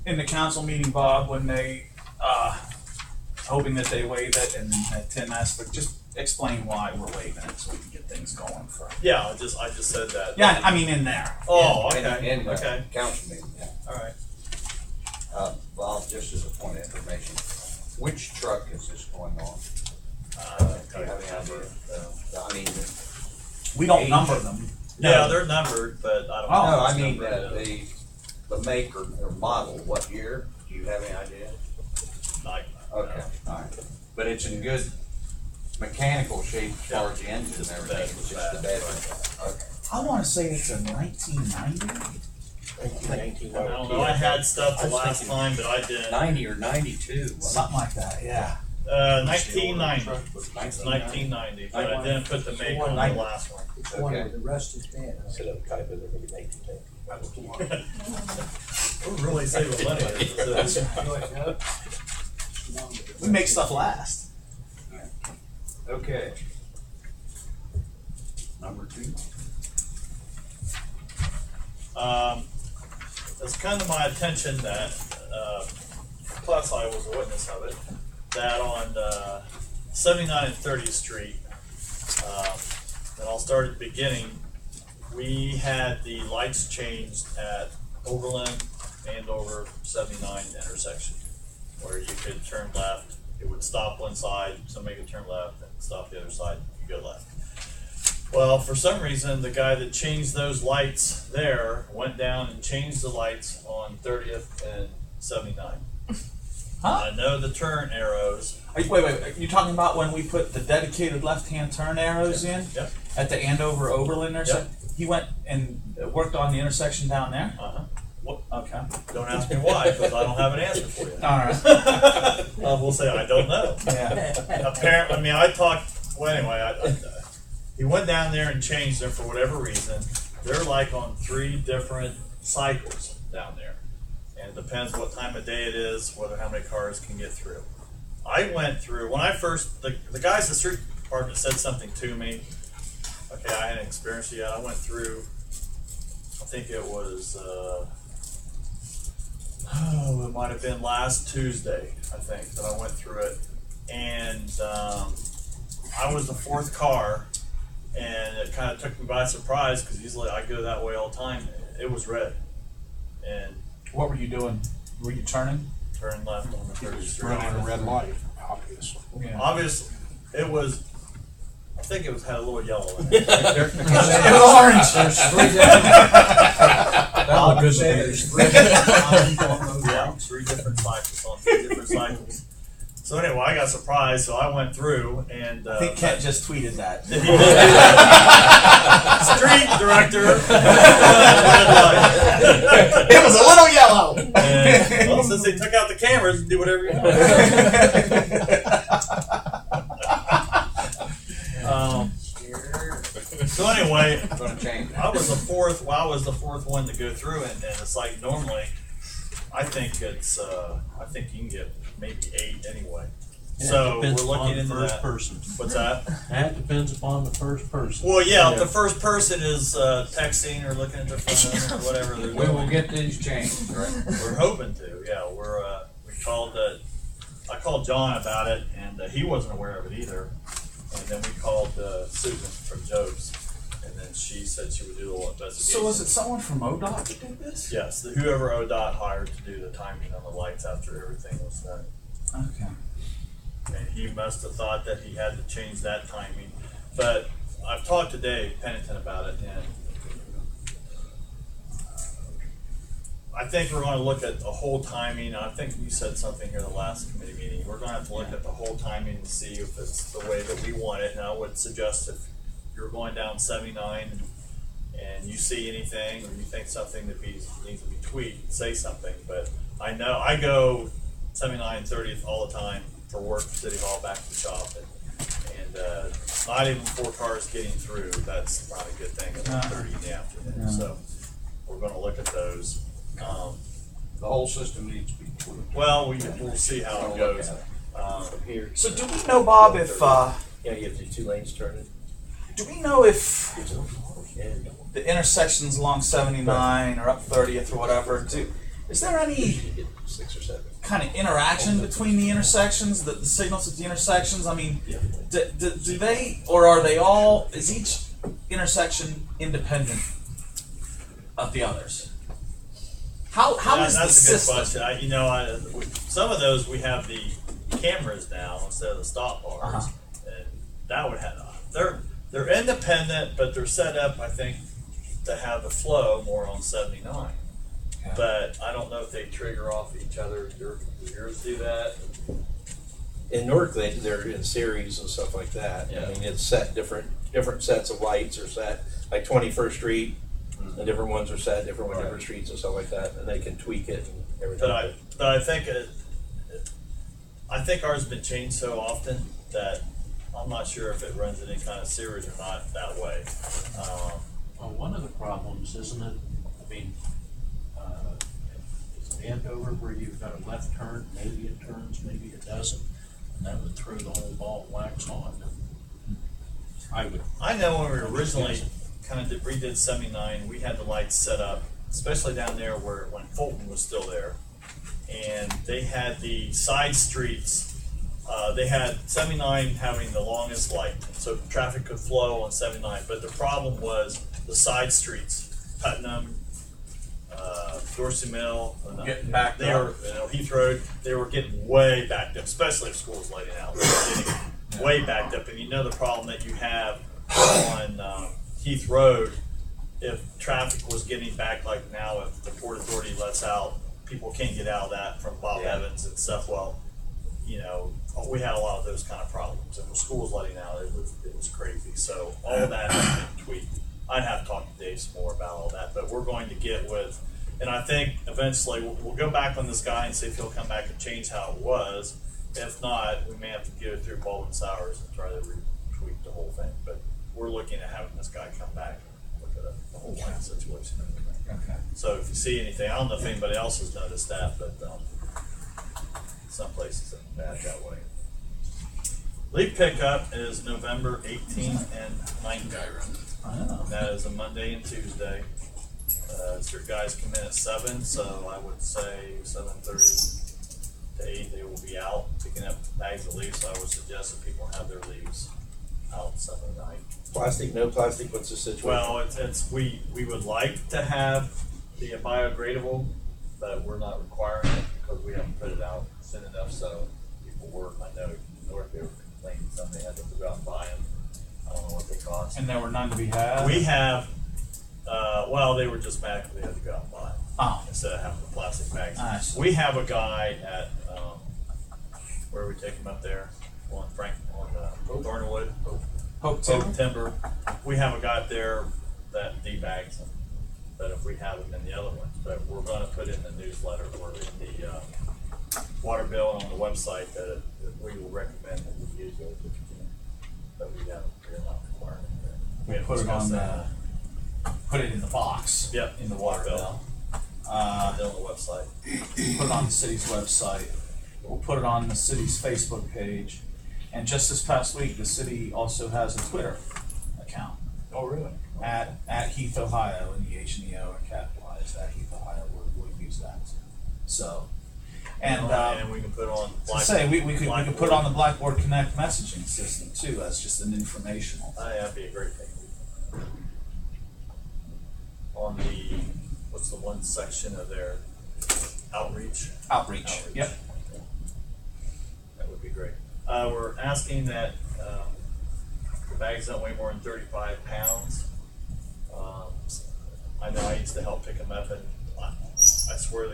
in the council meeting, Bob, when they, hoping that they waive it, and Tim asked, but just explain why we're waiving it so we can get things going for. Yeah, I just said that. Yeah, I mean in there. Oh, okay. In the Okay. council meeting, yeah. All right. Bob, just as a point of information, which truck is this going on? Do you have any idea? I mean, We don't Age. number them. Yeah, they're numbered, but I don't Oh. know. no, if I it's mean, numbered. the make or model, what year? Do you have any idea? Like, Okay, all right. But it's in good mechanical shape as far as the engine and Just the everything, bed it's was just the bad. bed. Okay. I want to say it's a 1990. I don't know. I had stuff the last time, but I didn't. 90 or 92. Something like that, yeah. 1990. 1990, but I didn't put the make on the last one. It's one Okay. of the rest is bad. We're really saving money. We make stuff last. Okay. Number 2. It's come to my attention that, plus I was a witness of it, that on 79 and 30th Street, and I'll start at the beginning, we had the lights changed at Overland and over 79 intersection, where you could turn left, it would stop one side, somebody could turn left, and stop the other side, you go left. Well, for some reason, the guy that changed those lights there went down and changed the lights on 30th and 79. Huh? I know the turn arrows. Wait. You're talking about when we put the dedicated left-hand turn arrows in? Yep. At the Andover Oberlin intersection? He went and worked on the intersection down there? Uh-huh. Okay. Don't ask me why, because I don't have an answer for you. All right. We'll say I don't know. Yeah. Apparently, I mean, I talked. Well, anyway, he went down there and changed them for whatever reason. They're like on 3 different cycles down there, and it depends what time of day it is, whether how many cars can get through. I went through when I first the guys at the street department said something to me. Okay, I hadn't experienced it yet. I went through. I think it was. It might have been last Tuesday, I think, that I went through it. And I was the 4th car, and it kind of took me by surprise because usually I go that way all the time. It was red. And What were you doing? Were you turning? turning left on the 30th Street. Running a red light, obviously. Yeah. Obviously, it was, I think it was had a little yellow in it. It was orange. There's 3 different. That'll I'll good say be. there's 3 different options on those Yeah, lights. 3 different cycles on 3 different cycles. So anyway, I got surprised, so I went through and I think Kent just tweeted that. street director. It was a little yellow. And, well, since they took out the cameras, do whatever you want. So anyway, I'm gonna change I was the fourth. Well, I was the 4th one to go through, and it's like normally, I think it's. I think you can get maybe 8 anyway. So we're looking into that. Person. What's that? That depends upon the first person. Well, yeah, if the first person is texting or looking at their phone or whatever they're We will doing, get these changed, right? we're hoping to. Yeah, we called. I called John about it, and he wasn't aware of it either. And then we called Susan from Job's, and then she said she would do a little investigation. So was it someone from ODOT that did this? Yes, whoever ODOT hired to do the timing on the lights after everything was done. Okay. And he must have thought that he had to change that timing. But I've talked to Dave Pennington about it, and I think we're going to look at the whole timing. I think you said something here the last committee meeting. We're going to have to look at the whole timing and see if it's the way that we want it. And I would suggest if you're going down 79 and you see anything or you think something that needs to be tweaked, say something. But I know I go 79 30th all the time for work, City Hall, back to the shop, and not even 4 cars getting through. That's not a good thing at 30 in the afternoon. So we're going to look at those. The whole system needs to be tweaked. Well, we'll see how it goes. Here. So do we know, Bob, if Yeah, you have the 2 lanes turning. do we know if Yeah. the intersections along 79 or up 30th or whatever, Is there any 6 or 7. kind of interaction between the intersections, the signals at the intersections? I mean, do they, or are they all, is each intersection independent of the others? How is the that's a good system? question. Some of those we have the cameras now instead of the stop bars, and that would have they're independent, but they're set up, I think, to have the flow more on 79. Okay. But I don't know if they trigger off each other. Yours do that. In Newark, they're in series and stuff like that. Yeah. I mean, it's set different sets of lights are set, like 21st Street, the different ones are set different Right. different streets and stuff like that, and they can tweak it and everything. But I think ours has been changed so often that I'm not sure if it runs in any kind of series or not that way. Well, one of the problems, isn't it, I mean, is Andover where you've got a left turn, maybe it turns, maybe it doesn't, and that would throw the whole ball of wax on. I know when we originally kind of redid 79, we had the lights set up, especially down there when Fulton was still there, and they had the side streets. They had 79 having the longest light, so traffic could flow on 79. But the problem was the side streets, Putnam, Dorsey Mill, Getting backed they up. were, Heath Road. They were getting way backed up, especially if school was lighting out. They were getting way backed up, and the problem that you have on Heath Road, if traffic was getting back like now, if the Port Authority lets out, people can't get out of that from Bob Evans and stuff. Well, we had a lot of those kind of problems, and when school was letting out, it was crazy. So all of that has been tweaked. I'd have to talk to Dave some more about all that, but we're going to get with, and I think eventually we'll go back on this guy and see if he'll come back and change how it was. If not, we may have to get it through Baldwin Sowers and try to retweak the whole thing. But we're looking at having this guy come back and look at the whole line situation and everything. Okay. So if you see anything, I don't know if anybody else has noticed that, but some places are bad that way. Leaf pickup is November 18th and 19th. Oh. And that is a Monday and Tuesday. Your guys come in at 7, so I would say 7:30 to 8 they will be out picking up bags of leaves. So I would suggest that people have their leaves out Sunday night. Plastic, no plastic, what's the situation? Well, we would like to have the biodegradable, but we're not requiring it because we haven't put it out soon enough. So people were, I know, North they were complaining somebody had to go out and buy them. I don't know what they cost. And there were none to be had? We have, they were just mad because they had to go out and buy them Oh. instead of having the plastic bags. I see. We have a guy at, where we take him up there on Thornwood, Hope Timber? Timber. We have a guy up there that debags them, but if we have them in the other ones, but we're gonna put in the newsletter or in the, water bill and on the website that we will recommend that we use those if you can. But we're not requiring it. We have Put it on discussed that. put it in the box. Yep, In the water bill. on the website. Put it on the city's website. We'll put it on the city's Facebook page. And just this past week, the city also has a Twitter account Oh, really? at Heath, Ohio, and the H and the O are capitalized. At Heath, Ohio, we'll use that. So, And we can put on. we could put it on the Blackboard Connect messaging system too. That's just an informational. That'd be a great thing. On what's the one section of their outreach? Outreach. Yep. That would be great. We're asking that the bags don't weigh more than 35 pounds. I know I used to help pick them up, and I swear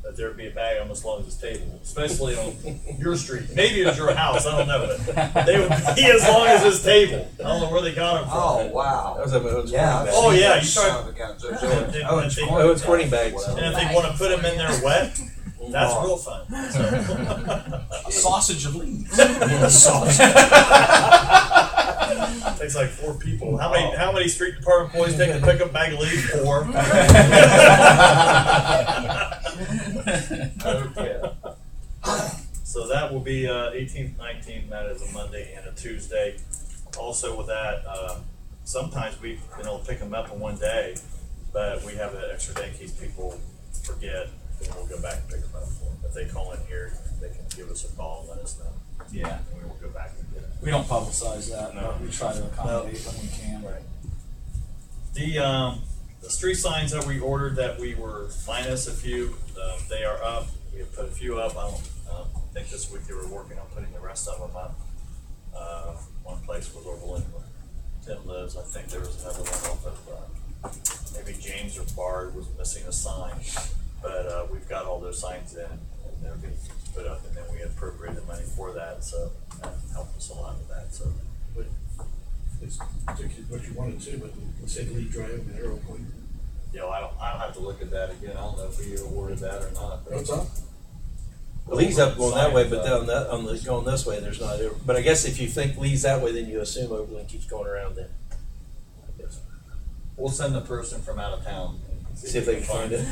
that there'd be a bag almost as long as this table, especially on your street. Maybe it was your house, I don't know, but they would be as long as this table. I don't know where they got them from. Oh, wow. That was Yeah. Oh, yeah, you Son start- of a gun. So- And- and- Oh, and it's they- corn. Oh, it's corning bags. And if they want to put them in there wet, that's real fun. A sausage of leaves. Takes like 4 people. How many street department employees take a pickup bag of leaves? 4. Okay. So that will be 18th, 19th. That is a Monday and a Tuesday. Also with that, sometimes we've been able to pick them up in one day, but we have an extra day in case people forget. then we'll go back and pick them up for them. If they call in here, they can give us a call and let us know, Yeah. and we will go back and get it. We don't publicize that, No. but we try to accommodate when we can. Right. The street signs that we ordered that we were minus a few, they are up. We have put a few up. I don't think this week they were working on putting the rest of them up. One place was overland where Tim lives. I think there was another one off of, maybe James or Bard was missing a sign. But, we've got all those signs in and they're being put up, and then we appropriated money for that, so that helped us a lot with that, so. But it's what you wanted to, but it said Lee Drive and Arrow Point. You know, I'll have to look at that again. I don't know if we awarded that or not. but- What's up? Lee's up going that way, but then going this way, there's not, but I guess if you think Lee's that way, then you assume Overland keeps going around then. I guess. We'll send the person from out of town. And See if they can find it. it.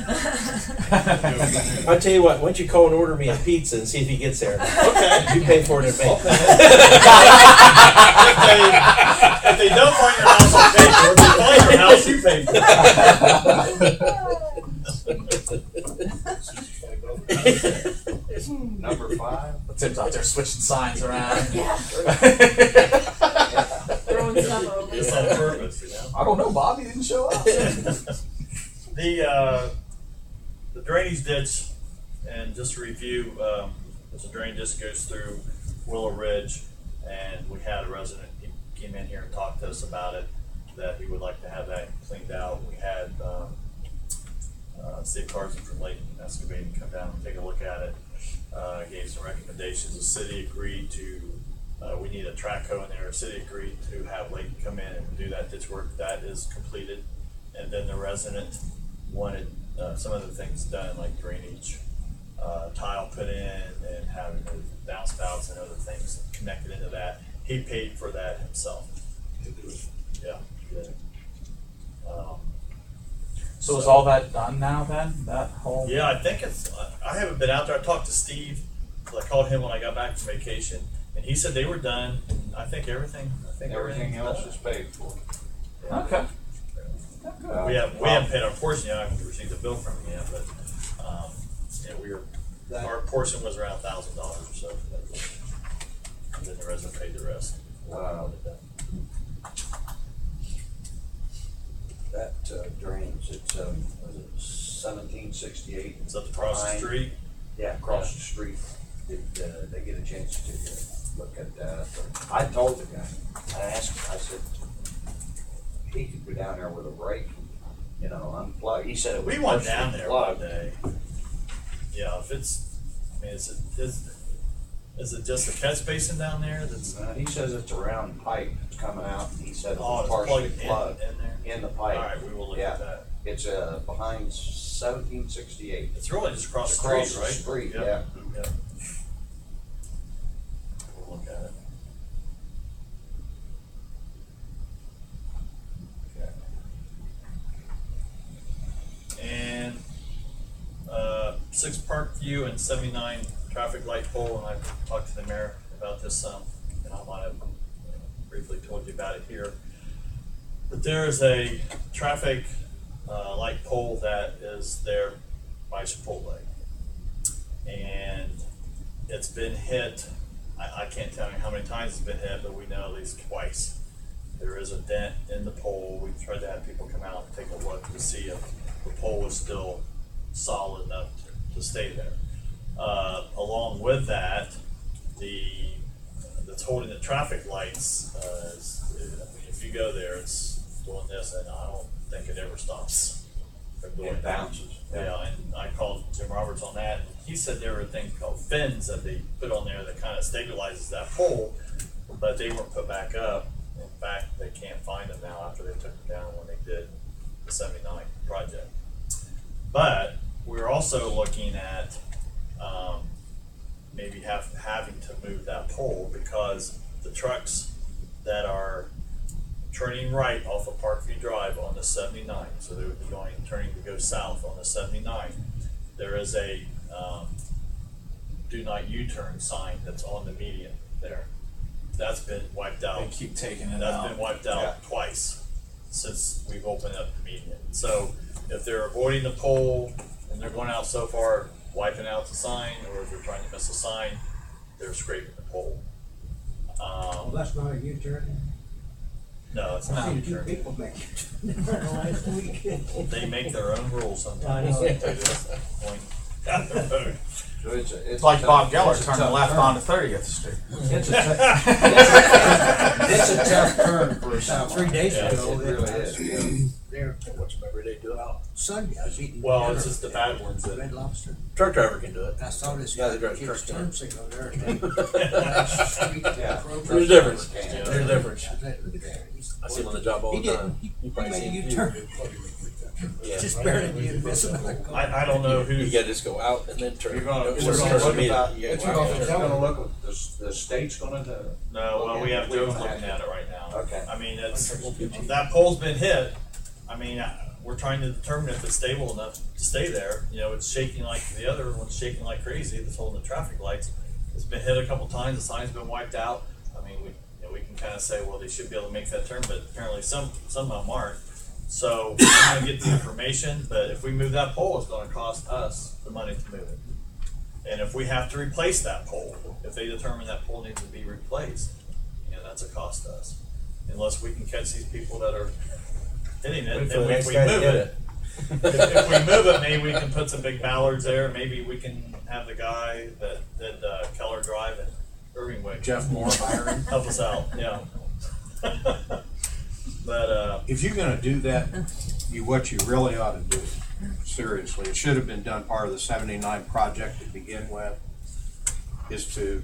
I'll tell you what, why don't you call and order me a pizza and see if he gets there. Okay. You pay for it in advance. If they don't find your house, I'll pay for it. If they find your house, you pay for it. Number 5. Tim's out there switching signs around. Throwing stuff over. It's on purpose, you know? I don't know, Bob. He didn't show up. The drainage ditch, and just to review, there's a drain ditch goes through Willow Ridge, and we had a resident, he came in here and talked to us about it, that he would like to have that cleaned out. We had, Steve Carson from Layton Excavating come down and take a look at it, gave some recommendations. The city agreed to, we need a track hoe in there. The city agreed to have Layton come in and do that ditch work. That is completed. And then the resident wanted some other things done, like drainage, tile put in, and having the downspouts and other things connected into that. He paid for that himself. Yeah, he did. So is all that done now then? That whole. Yeah, I think it's, I haven't been out there. I talked to Steve, 'cause I called him when I got back from vacation, and he said they were done. I think everything Else is paid for. Yeah. Okay. We haven't paid our portion yet. I haven't received a bill from him yet, but, yeah, our portion was around $1,000 or so. And then the resident paid the rest. That drains, it's, was it 1768? It's up across the Behind- street. Yeah, across the street. Did they get a chance to look at that? I told the guy, I asked him, I said, he could go down there with a rake, you know, unplug. He said it was We went partially down there one plugged. day. Yeah, if it's, I mean, is it just a catch basin down there that's, He says it's a round pipe that's coming out, and he said it oh, was it's partially plugged plugged in there? in the pipe. All right, we will look Yeah. at that. It's behind 1768. It's really just across the Across street, the right? street, Yep, yeah. yep. We'll look at it. Okay. And, 6 Parkview and 79 traffic light pole, and I've talked to the mayor about this, and I might have briefly told you about it here. But there is a traffic light pole that is there by Chipotle. And it's been hit, I can't tell you how many times it's been hit, but we know at least twice. There is a dent in the pole. We tried to have people come out and take a look to see if the pole was still solid enough to stay there. Along with that, that's holding the traffic lights, I mean, if you go there, it's doing this, and I don't think it ever stops from doing It that. bounces. Yeah, and I called Jim Roberts on that. He said there were things called fins that they put on there that kind of stabilizes that pole, but they weren't put back up. In fact, they can't find them now after they took them down when they did the 79 project. But we're also looking at maybe having to move that pole, because the trucks that are turning right off of Parkview Drive on the 79, so they would be turning to go south on the 79. There is a do not U-turn sign that's on the median there. That's been wiped out. They keep taking it That's out. been wiped out twice since we've opened up the median. So if they're avoiding the pole and they're going out so far, wiping out the sign, or if they're trying to miss a sign, they're scraping the pole. Well, that's not a U-turn. No, it's I've not. seen two people make it last week. They make their own rules sometimes. I know. They just point down the road. So It's like a Bob tough- Geller it's a turning tough left turn. onto 30th Street. It's a tough, it's a tough turn for a semi. 3 days Yeah, ago, it really is. there, What's them every day do out? Sunday, I was eating. Well, dinner it's just the bad ones that- Red Lobster. Truck driver can do it. I saw this Guy guy that drives get his truck turn signal there. Yeah. There's a difference. Yeah. There's a difference. I was like, look at that. He's- I see him on the job all He the time. didn't, he You probably made see a him too. U-turn, Yeah. just barely did miss another car. I don't know You who's. gotta just go out and then turn. You're gonna, Don't we're just gonna turn look immediately. about, You we're gotta go out and turn. gonna look, the state's gonna do it. No, well, we have We're Joe's gonna looking have at it right now. Okay. I mean, it's, that pole's been hit. I mean, we're trying to determine if it's stable enough to stay there. You know, it's shaking like the other one's shaking like crazy, that's holding the traffic lights. It's been hit a couple times, the sign's been wiped out. I mean, we can kind of say, well, they should be able to make that turn, but apparently some of them aren't. So I'm gonna get the information, but if we move that pole, it's gonna cost us the money to move it. And if we have to replace that pole, if they determine that pole needs to be replaced, you know, that's a cost to us. Unless we can catch these people that are hitting it, Wait for and the if next we guy to move hit it, if we move it, maybe we can put some big ballards there, maybe we can have the guy that did Keller Drive and Irving Wick Jeff Moore hiring. help us out, yeah. But, If you're gonna do that, what you really ought to do, seriously, it should have been done part of the 79 project to begin with, is to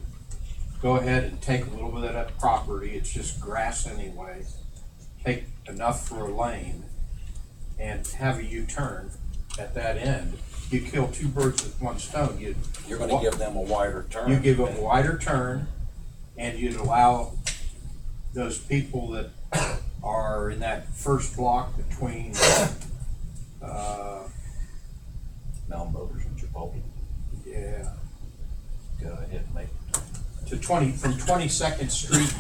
go ahead and take a little bit of that property, it's just grass anyway, take enough for a lane, and have a U-turn at that end. You kill two birds with one stone. You're gonna give them a wider turn. You give them a wider turn, and you'd allow those people that are in that first block between, Mountain Boaters and Chipotle. yeah, Go ahead and make to from 22nd Street,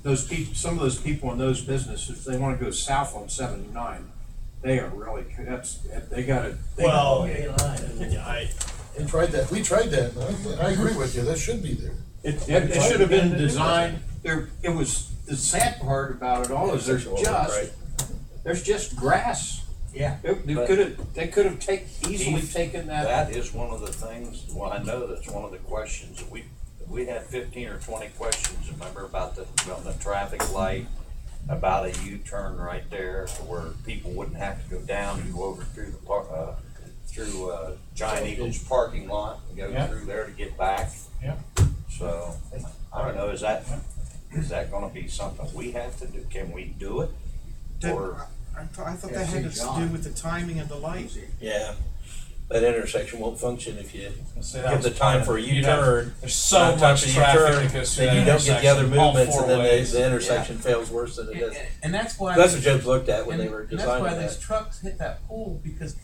those people, some of those people in those businesses, they wanna go south on 79. They are really, they gotta. well, Okay, line. We tried that, I agree with you, that should be there. It should have been designed, it was, the sad part about it all is there's just grass. Yeah. They could have easily Heath, taken that. That is one of the things, well, I know that's one of the questions that we had 15 or 20 questions, remember, about the traffic light, about a U-turn right there to where people wouldn't have to go down and go over through the Giant Eagle's parking lot and go through there to get back. Yeah. So, I don't know, is that gonna be something we have to do? Can we do it? Or, I thought that had to do with the timing of the light. Yeah, that intersection won't function if you See, that give was the time part for a of it. You'd U-turn. have- There's so not time much for traffic U-turn, that goes through then that you don't get the other intersection, all movements, four and then ways. the intersection fails worse than it And, does. and that's why. That's what Jobs looked at when they were and that's designing why those that. trucks hit that pole, because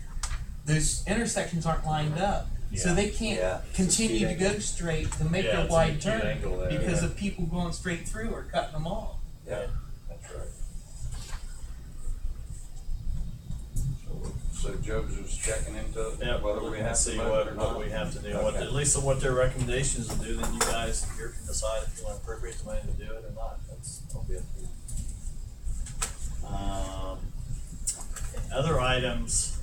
those intersections aren't lined up. So they can't Yeah. continue to Speed go straight to make Yeah, their it's a wide acute turn angle there, because yeah. of people going straight through or cutting them off. yeah, That's right. So Joe's is checking into Yeah, whether we have to see move what it or not. we have to do, Okay. at least what their recommendations will do, then you guys here can decide if you want to appropriate the money to do it or not, that'll be up to you. Other items,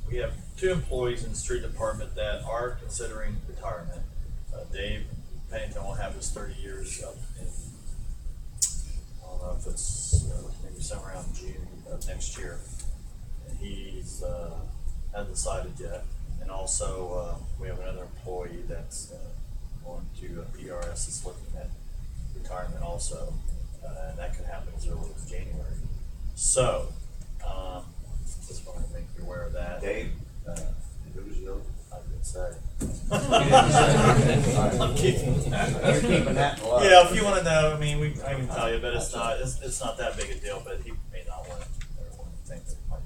we have 2 employees in the street department that are considering retirement. Dave Pennington will have his 30 years up in, I don't know if it's maybe somewhere around June of next year. And he's hasn't decided yet. And also, we have another employee that's going to PRS is looking at retirement also, and that could happen as early as January. So, just wanted to make you aware of that. Dave, who's the other? I didn't say. I'm kidding. You're keeping that in love. Yeah, if you want to know, I mean, I can tell you, but it's not that big a deal. But he may not want everyone to think that it might be.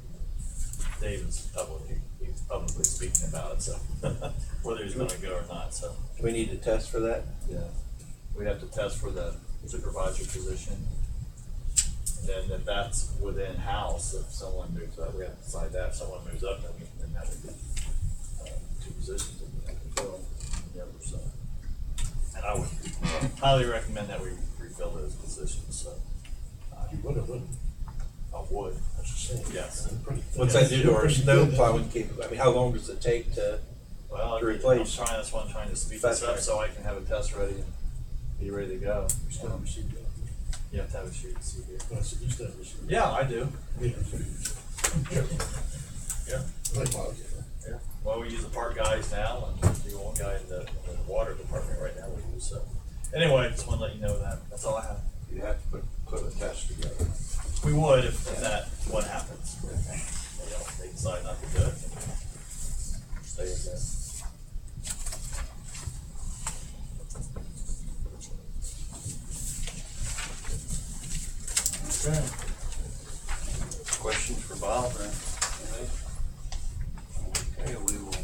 Dave is he's publicly speaking about it, so whether he's going to go or not. So Do we need to test for that? yeah, we have to test for the supervisor position. And then if that's within house, if someone moves up, we have to decide that. If someone moves up, then have two positions that we have to fill on the other side. And I would highly recommend that we refill those positions, so. You would have, wouldn't I would. I was just saying. Yes. What's that do to our snow plowing capability? I mean, how long does it take to? Well, To replace. that's why I'm trying to speed this up, so I can have a test ready and be ready to go. You still have a sheet there. You have to have a sheet to see here. Well, so you still have a sheet. Yeah, I do. Yeah. Yeah. Like, wow, Yeah. Well, we use the park guys now, and the one guy in the water department right now we use, so. Anyway, just want to let you know that. That's all I have. You have to put a test together. We would if that, what happens. You know, if they decide not to do it, stay in there. Okay. Questions for Bob then? Okay, we will.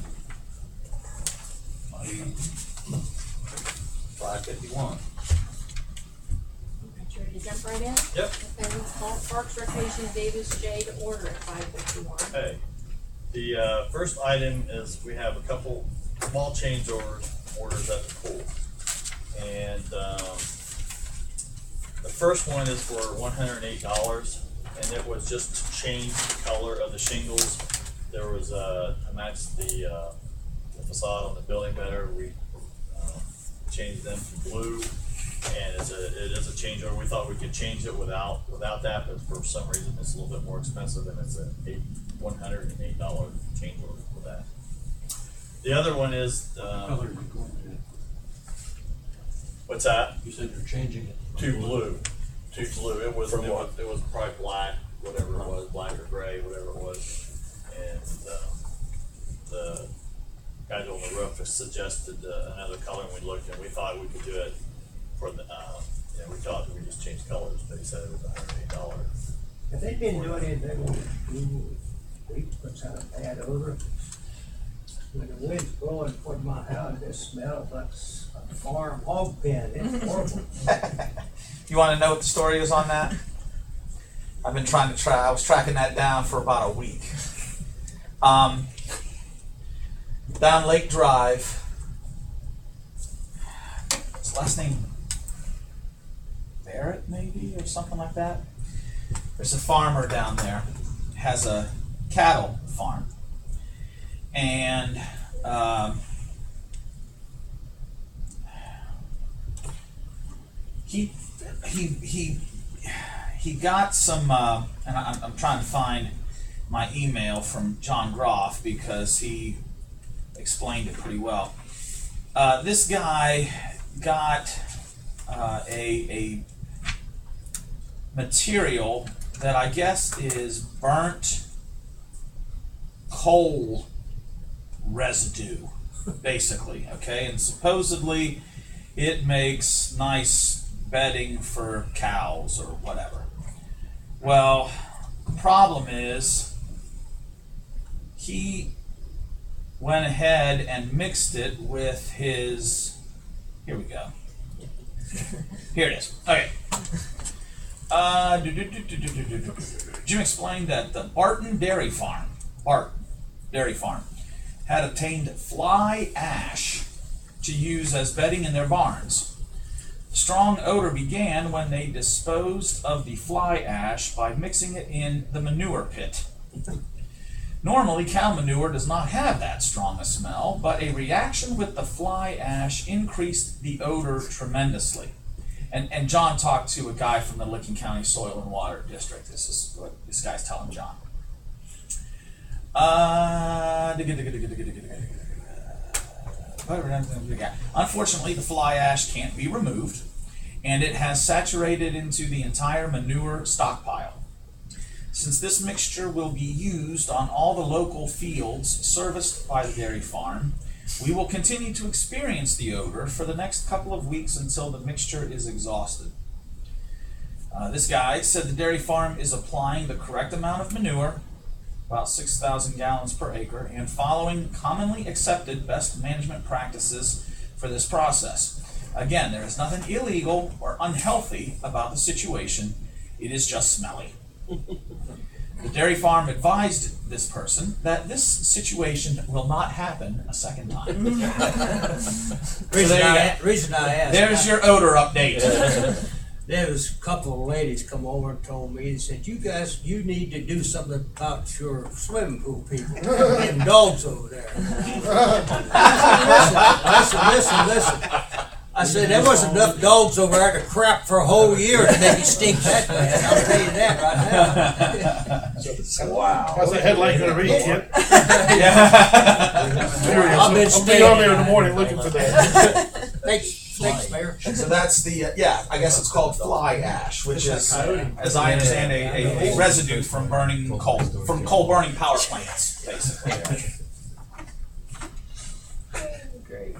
5:51. Ready to jump right in? Yep. Okay, Parks Recreation Davis J to order at 5:51. Okay. The first item is we have a couple small change orders at the pool. And the first one is for $108, and it was just to change the color of the shingles. There was to match the facade on the building better. We changed them to blue, and it is a change order. We thought we could change it without that, but for some reason it's a little bit more expensive, and it's a $108 change order for that. The other one is Color you're going to. what's that? You said you're changing it. To blue. To blue. It was From it what? was probably black, whatever it was, black or gray, whatever it was. And the guy on the roof suggested another color, and we looked and we thought we could do it for the. We thought we just changed colors, but he said it was $108. Have they been doing anything with the pool? It puts out a bad odor. When the wind's blowing toward my house, it smells like a farm hog pen. It's horrible. You want to know what the story is on that? I've been trying to I was tracking that down for about a week. Down Lake Drive. His last name Barrett, maybe, or something like that. There's a farmer down there, has a cattle farm, and he got some, and I'm trying to find my email from John Groff because he explained it pretty well. This guy got a material that I guess is burnt coal residue, basically, okay? And supposedly it makes nice bedding for cows or whatever. Well, the problem is he went ahead and mixed it with his, here we go. Here it is. Okay. Jim explained that the Barton Dairy Farm had obtained fly ash to use as bedding in their barns. The strong odor began when they disposed of the fly ash by mixing it in the manure pit. Normally, cow manure does not have that strong a smell, but a reaction with the fly ash increased the odor tremendously. And John talked to a guy from the Licking County Soil and Water District. This is what this guy's telling John. Unfortunately, the fly ash can't be removed, and it has saturated into the entire manure stockpile. Since this mixture will be used on all the local fields serviced by the dairy farm, we will continue to experience the odor for the next couple of weeks until the mixture is exhausted. This guy said the dairy farm is applying the correct amount of manure, about 6,000 gallons per acre, and following commonly accepted best management practices for this process. Again, there is nothing illegal or unhealthy about the situation. It is just smelly. The dairy farm advised this person that this situation will not happen a second time. Reason I asked. There's your odor update. There was a couple of ladies come over and told me, they said, you guys, you need to do something about your swimming pool people, them dogs over there. Listen. I said, there wasn't enough dogs over there to crap for a whole year to make it stink that bad. I'll tell you that right now. Wow. How's that headline gonna read, Kip? I've been I'll be on there in the morning looking for that. Thanks, Mayor. And so that's the, I guess it's called fly ash, which is, as I understand, a residue from burning coal, from coal burning power plants, basically.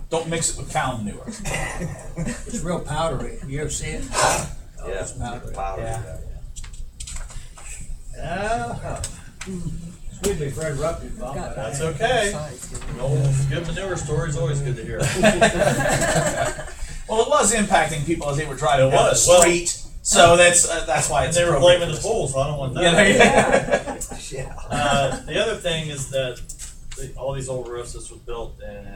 Don't mix it with cow manure. It's real powdery. You ever see it? Yeah, It's powdery. powder. Excuse me for interrupting, Bob. but That's okay. Good manure story is always good to hear. Well, it was impacting people as they were driving It down the was. Well- street, so that's why And it's they were appropriate blaming for the this. pools, so I don't want that. Yeah. The other thing is that all these old roofs, this was built in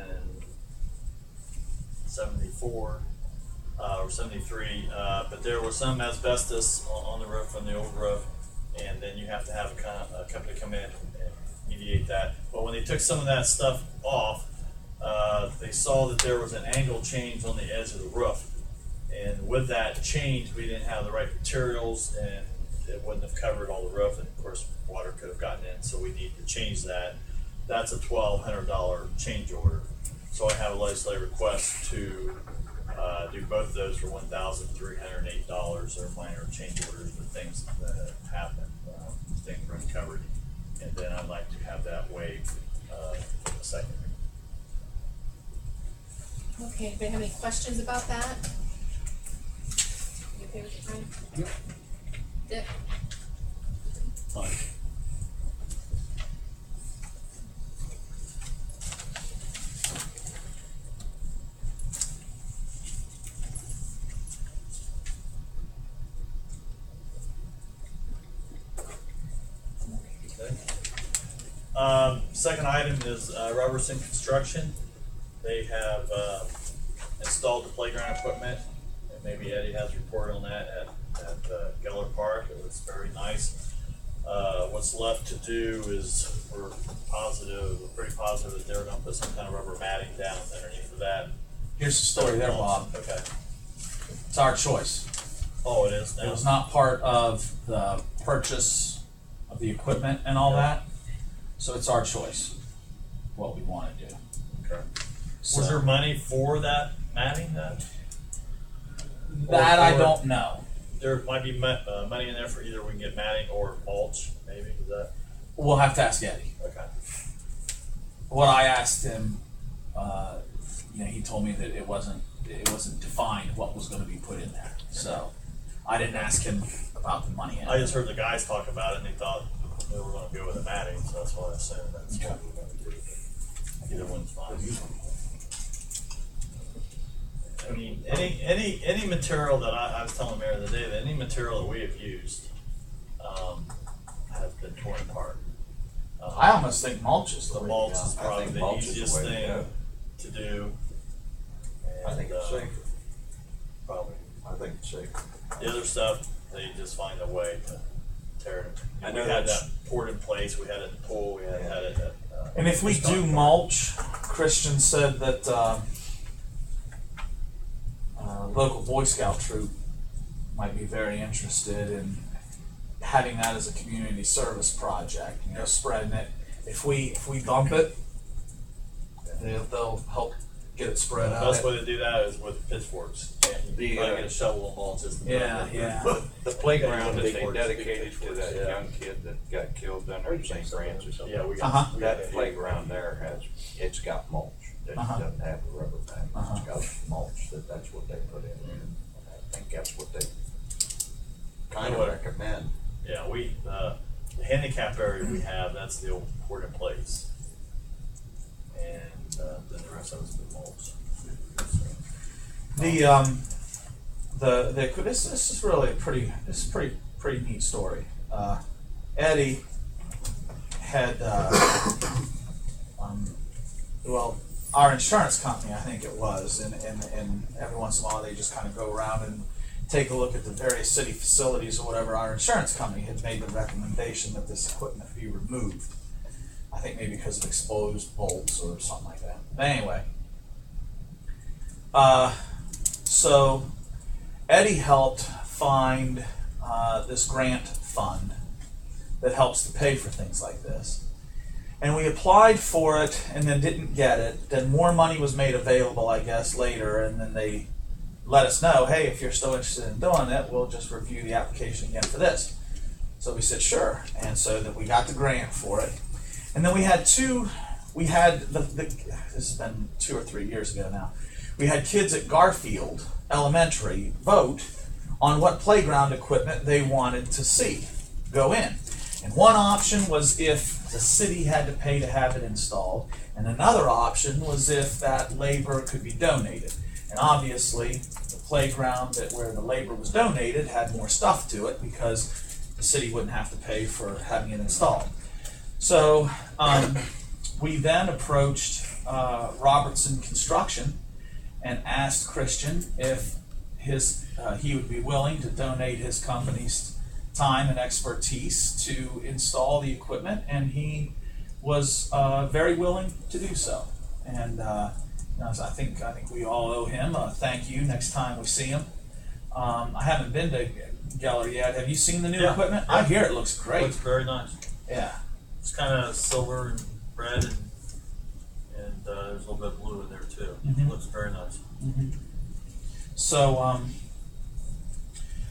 74 or 73, but there was some asbestos on the roof from the old roof, and then you have to have a company come in and mediate that. But when they took some of that stuff off, they saw that there was an angle change on the edge of the roof, and with that change, we didn't have the right materials, and it wouldn't have covered all the roof, and of course, water could have gotten in, so we need to change that. That's a $1,200 change order. So I have a legislative request to do both of those for $1,308. They're minor change orders, but things that have happened, things were uncovered, and then I'd like to have that waived in a second. Okay, anybody have any questions about that? You okay with it, Brian? Yep. Dick? Fine. Second item is Robertson Construction. They have installed the playground equipment, and maybe Eddie has reported on that at Geller Park. It was very nice. What's left to do is we're pretty positive that they're going to put some kind of rubber matting down underneath of that. Here's the story there, Bob. Okay. It's our choice. Oh, it is now. It was not part of the purchase of the equipment and all that, so it's our choice what we want to do. Okay. So, Was there money for that matting then? that I or- don't know. There might be money in there for either we can get matting or mulch, maybe, is that? We'll have to ask Eddie. Okay. What I asked him, he told me that it wasn't defined what was going to be put in there. So I didn't ask him about the money. I just heard the guys talk about it and they thought they were gonna go with the matting, so that's why I assumed that's what we were gonna do. Either one's fine. I mean, any material that I was telling Mayor the other day, that any material that we have used, has been torn apart. I almost think mulch is the The way mulch to go. is probably think the mulch is the easiest way to thing go. to do. I think it's And, safer. Probably. I think it's safer. The other stuff, they just find a way to tear it. I We know had that's- that poured in place, we had it in the pool, we had it at. And if we do mulch, Christian said that local Boy Scout troop might be very interested in having that as a community service project. Spreading it. If we bump it, they'll help get it spread The out. best way to do that is with pitchforks. The, Try to get a shovel and mulch just. Yeah. The playground that Big they works, dedicated big to works, that yeah. young kid that got killed down there in St. Francis. Yeah, we got. Uh-huh. we got That playground there it's got mulch. It Uh-huh. doesn't have the rubber mat. Uh-huh. It's got mulch, that's what they put in there. I think that's what they kind of What? recommend. Yeah, the handicap area we have, that's the old poured in place. And then the rest of it's been mulch. This is really pretty neat story. Eddie had, well, our insurance company, I think it was, and every once in a while they just kind of go around and take a look at the various city facilities or whatever. Our insurance company had made the recommendation that this equipment be removed. I think maybe because of exposed bolts or something like that. But anyway, so Eddie helped find this grant fund that helps to pay for things like this. And we applied for it and then didn't get it. Then more money was made available, I guess, later, and then they let us know, hey, if you're still interested in doing it, we'll just review the application again for this. So we said, sure. And so that we got the grant for it. And then this has been 2 or 3 years ago now, we had kids at Garfield Elementary vote on what playground equipment they wanted to see go in. And one option was if the city had to pay to have it installed, and another option was if that labor could be donated. And obviously, the playground where the labor was donated had more stuff to it because the city wouldn't have to pay for having it installed. So we then approached Robertson Construction and asked Christian if he would be willing to donate his company's time and expertise to install the equipment, and he was very willing to do so. And I think we all owe him a thank you next time we see him. I haven't been to Geller yet. Have you seen the new equipment? Yeah. I hear it looks great. It looks very nice. Yeah. It's kind of silver and red, and there's a little bit of blue in there too. Mhm. It looks very nice. Mm-hmm.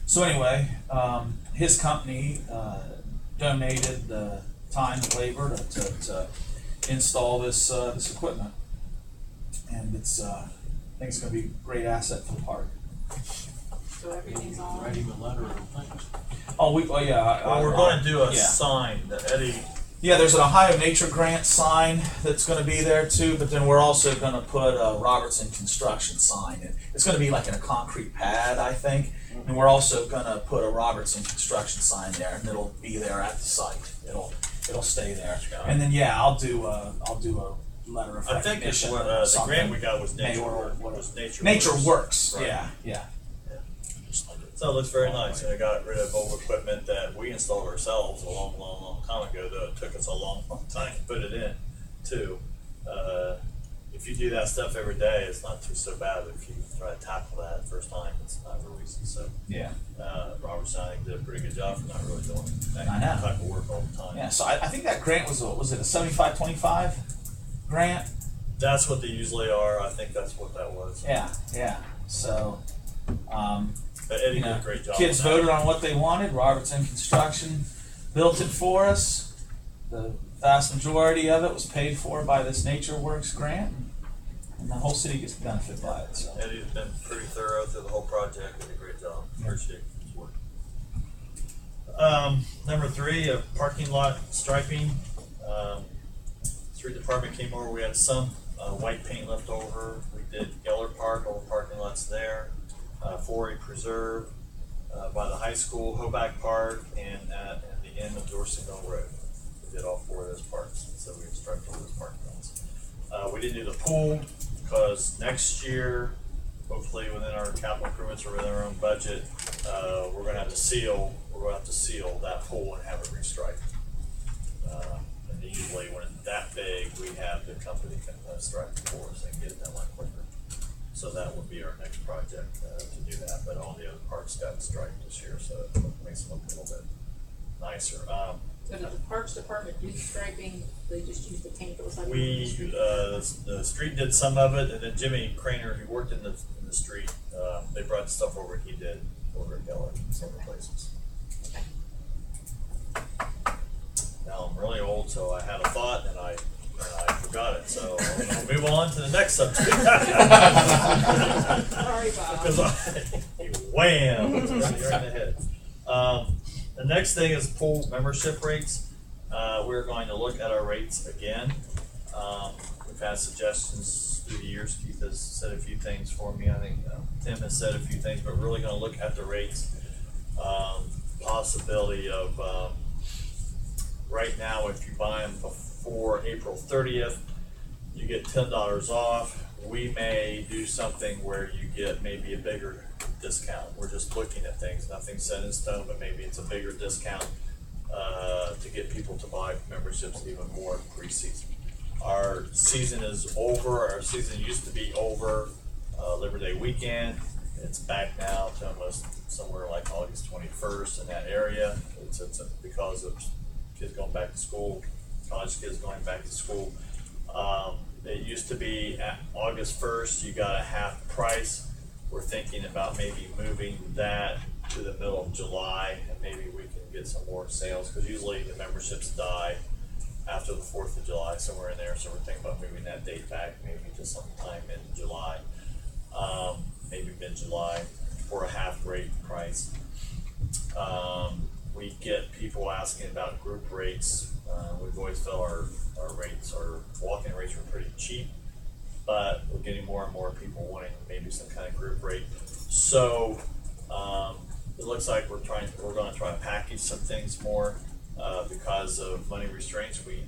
So anyway, his company donated the time and labor to install this equipment, and I think it's going to be a great asset for the park. So everything's on. Write him a letter of thanks. Well, we're going to do a yeah. sign that Eddie. Yeah, there's an Ohio Nature Grant sign that's going to be there too, but then we're also going to put a Robertson Construction sign. It's going to be like in a concrete pad, I think, and we're also going to put a Robertson Construction sign there, and it'll be there at the site. It'll stay there, and then I'll do a letter of I think it's recognition. what or the something. grant we got was Nature Mayoral, Works. Nature Works. Right. Yeah. So it looks very nice, and it got rid of old equipment that we installed ourselves a long time ago, though it took us a long time to put it in, too. If you do that stuff every day, it's not so bad. If you try to tackle that first time, it's not real easy. So Yeah. Robertson, I think, did a pretty good job for not really doing that I know. type of work all the time. Yeah. So I think that grant was it a 75-25 grant? That's what they usually are. I think that's what that was. Yeah. So. But Eddie did a great job. Kids on that. voted on what they wanted. Robertson Construction built it for us. The vast majority of it was paid for by this Nature Works grant, and the whole city gets the benefit by it. So. Eddie's been pretty thorough through the whole project. Did a great job. Appreciate his work. Number 3, parking lot striping. Street department came over. We had some white paint left over. We did Geller Park, all the parking lots there. Forey Preserve, by the high school, Hoback Park, and at the end of Dorsey Mill Road. We did all 4 of those parks, so we striped all those parking lots. We didn't do the pool because next year, hopefully within our capital improvements or within our own budget, we're going to have to seal. We're going to have to seal that pool and have it restriped. And usually when it's that big, we have the company stripe it for us and get it done a lot quicker. So that would be our next project to do that. But all the other parks got striped this year, so it makes it look a little bit nicer. So did the Parks Department do the striping? They just used the paint that was like on the We street? the street did some of it, and then Jimmy Craner, who worked in the street, they brought the stuff over and he did over at Geller and some other places. Now I'm really old, so I had a thought and I forgot it. So we'll move on to the next subject. Sorry, Bob. Because wham, right in the head. The next thing is pool membership rates. We're going to look at our rates again. We've had suggestions through the years. Keith has said a few things for me. I think Tim has said a few things, but we're really going to look at the rates. Possibility of right now, if you buy them before April 30th, you get $10 off. We may do something where you get maybe a bigger discount. We're just looking at things, nothing set in stone, but maybe it's a bigger discount to get people to buy memberships even more pre-season. Our season is over. Our season used to be over Labor Day weekend. It's back now to almost somewhere like August 21st in that area. It's because of kids going back to school, college kids going back to school. It used to be at August 1st, you got a half price. We're thinking about maybe moving that to the middle of July, and maybe we can get some more sales, because usually the memberships die after the 4th of July, somewhere in there. So we're thinking about moving that date back maybe to sometime in July, maybe mid-July, for a half rate price. We get people asking about group rates. We've always felt our rates, our walk-in rates were pretty cheap, but we're getting more and more people wanting maybe some kind of group rate. So it looks like we're going to try to package some things more because of money restraints. We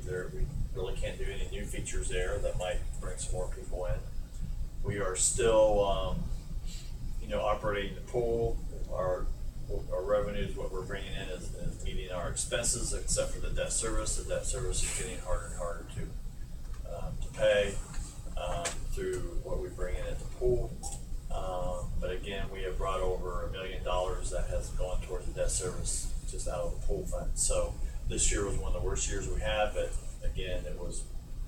really can't do any new features there that might bring some more people in. We are still operating the pool. Our revenues, what we're bringing in is meeting our expenses, except for the debt service. The debt service is getting harder and harder to pay through what we bring in at the pool. But again, we have brought over $1 million that has gone towards the debt service just out of the pool fund. So this year was one of the worst years we had, but again, it was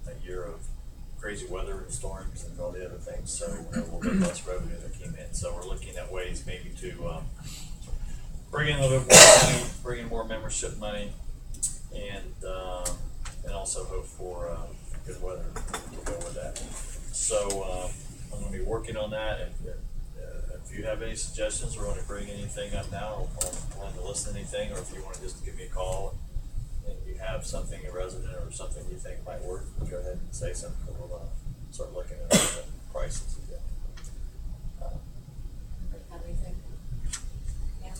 a year of crazy weather and storms and all the other things. So a little bit less revenue that came in. So we're looking at ways maybe to bring in a little bit more money, bring in more membership money, and also hope for good weather to go with that. So I'm going to be working on that. If you have any suggestions or want to bring anything up now, or want to listen to anything, or if you want to just give me a call and you have something, a resident or something you think might work, go ahead and say something. We'll start looking at the prices again. Have anything? Yeah.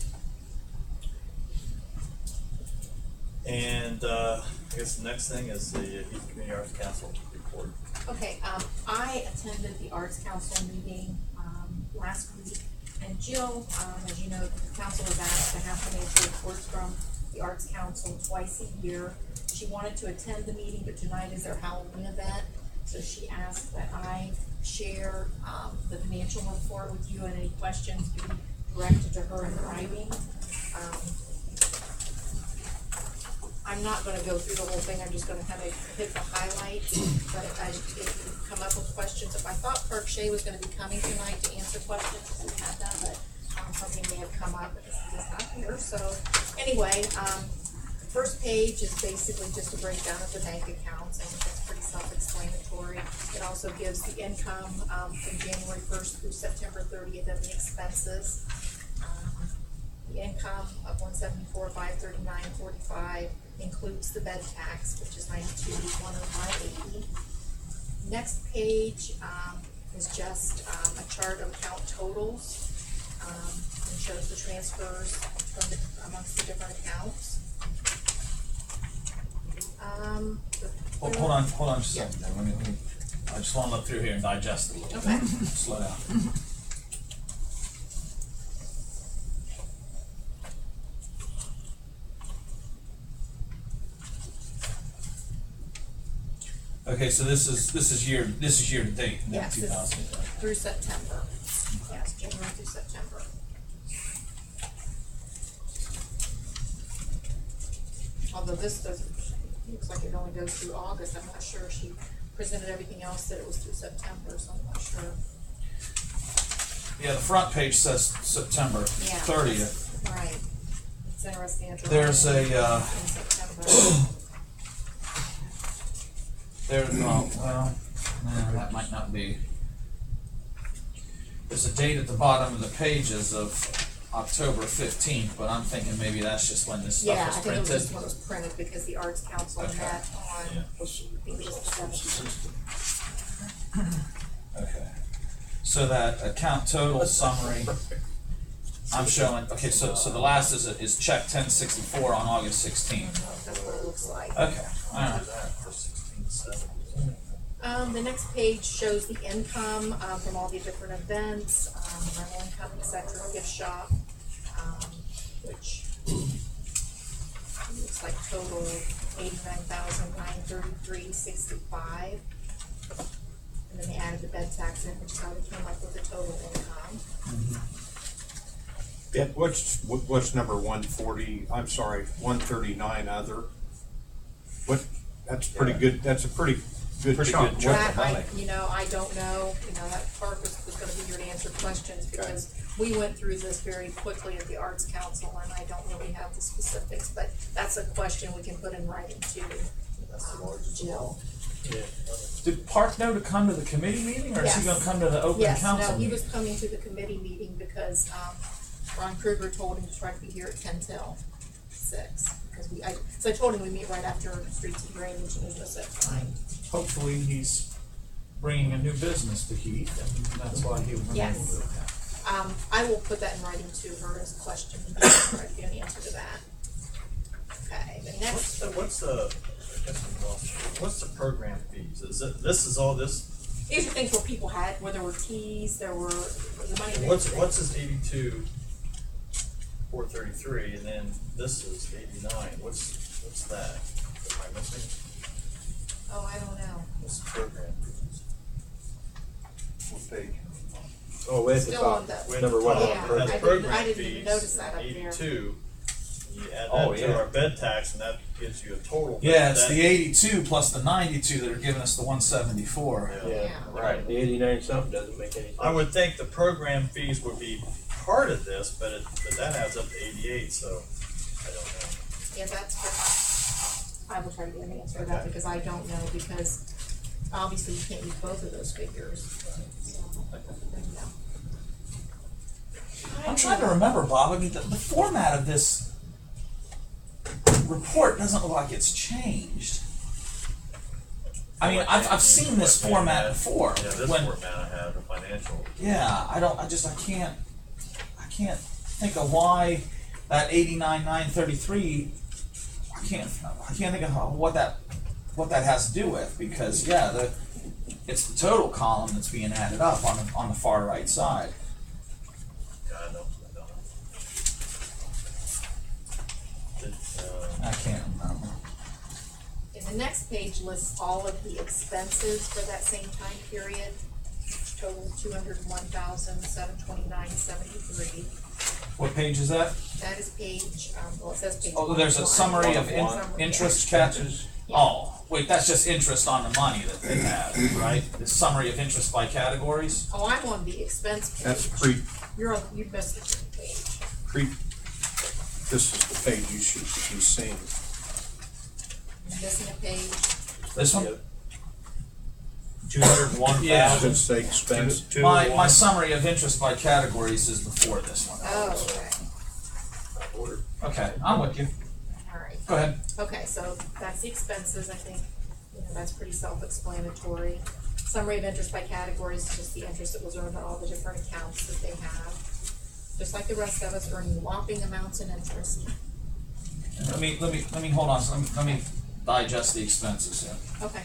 And I guess the next thing is the Heath Community Arts Council report. Okay, I attended the Arts Council meeting last week, and Jill, as you know, the council was asked to have financial reports from the Arts Council twice a year. She wanted to attend the meeting, but tonight is their Halloween event, so she asked that I share the financial report with you, and any questions be directed to her in writing. I'm not gonna go through the whole thing, I'm just gonna kind of hit the highlights, but if you come up with questions, I thought Park Shea was gonna be coming tonight to answer questions, we had that, but something may have come up, and he's not here, so, anyway, the first page is basically just a breakdown of the bank accounts, and it's pretty self-explanatory. It also gives the income from January 1st through September 30th of the expenses. The income of $174,539.45 includes the bed tax, which is $92,105.80. Next page is just a chart of account totals and shows the transfers amongst the different accounts. Hold on just a second. Let me, I just want to look through here and digest it a little Okay. bit. Slow down. Okay, so this is year to date. Yes, 2000. through September. Yes, January through September. Although this doesn't, looks like it only goes through August, I'm not sure. She presented everything else that it was through September, so I'm not sure. Yeah, the front page says September 30th. Right. It's interesting. It's There's in a September. that might not be. There's a date at the bottom of the pages of October 15th, but I'm thinking maybe that's just when this Yeah, I stuff think was it was printed. just when it was printed because the Arts Council Okay. met on, I think it was the 17th. Okay. So that account total summary, I'm showing, okay, so the last is check 1064 on August 16th. That's what it looks like. Okay, alright. For 1670. The next page shows the income, from all the different events, rental income, et cetera, gift shop, which looks like total $89,933.65. And then they added the bed tax in, which is how they came up with the total income. Yeah, what's number 140, I'm sorry, 139 other? What, that's pretty good, that's a pretty good chunk. That, I don't know, that part was gonna be here to answer questions, because we went through this very quickly at the Arts Council, and I don't really have the specifics, but that's a question we can put in writing to, Jill. Did Park know to come to the committee meeting, or is he Yes. gonna come to the open Yes, council no, he meeting? was coming to the committee meeting because, Ron Kruger told him to try to be here at 10 till 6. Because so I told him we meet right after Streets and Drainage, and he just said, fine. Hopefully he's bringing a new business to Heath, and that's why he would Yes. remember that. I will put that in writing to her as a question, and try to get an answer to that. Okay, the next, What's the program fees? This is all this? these are things where people had, where there were keys, there were, the money. What's this 82,433, and then this is 89. What's that? Am I missing? Oh, I don't know. What's the program fees? What page? Oh, way at the Still top. on the- Number one. Yeah, It has I program didn't even fees, notice that up there. 82. You add Oh, that to yeah. our bed tax, and that gives you a total. Yeah, it's That- the 82 plus the 92 that are giving us the 174. Yeah, right. The 89 something doesn't make any sense. I would think the program fees would be part of this, but that adds up to 88, so I don't know. Yeah, that's good. I will try to get an answer to that, Okay. because I don't know, because obviously you can't use both of those figures. So, there you go. I'm trying to remember, Bob. I mean, the format of this report doesn't look like it's changed. I mean, I've seen this format before. Yeah, this when, format I have, the financial. yeah, I can't think of why that 89,933. I can't think of what that has to do with, because it's the total column that's being added up on the far right side. Yeah, I know. I can't remember. And the next page lists all of the expenses for that same time period, total $201,729.73. What page is that? That is page, well, it says page. Oh, there's a 1. summary of Summary, interest yeah. catches. Oh, wait, that's just interest on the money that they have, right? The summary of interest by categories. Oh, I'm on the expense page. That's You missed the page. this is the page you should be seeing. I'm missing a page. This one? Yep. 201,000. Yeah. Should say expense. My summary of interest by categories is before this one. Oh, okay. Okay, I'm with you. All right. Go ahead. Okay, so that's the expenses, I think, that's pretty self-explanatory. Summary of interest by categories is just the interest that was earned on all the different accounts that they have. Just like the rest of us, earning whopping amounts in interest. Let me hold on. Let me digest the expenses here. Okay.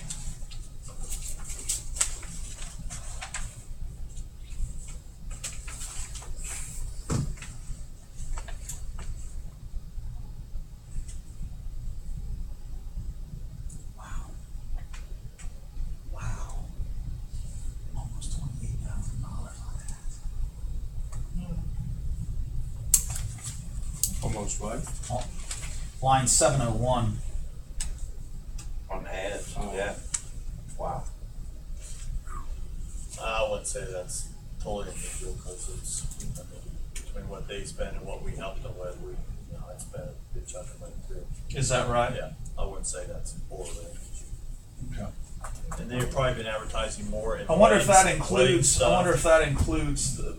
Wow. Almost $28,000 on that. Almost what? Line 701. On ads, Oh. yeah. Wow. I wouldn't say that's totally unusual, because it's, I mean, between what they spend and what we help them with, I spend a good chunk of money too. Is that right? Yeah, I wouldn't say that's horrible. Okay. And they've probably been advertising more in. I wonder if that weddings includes. stuff. I wonder if that includes the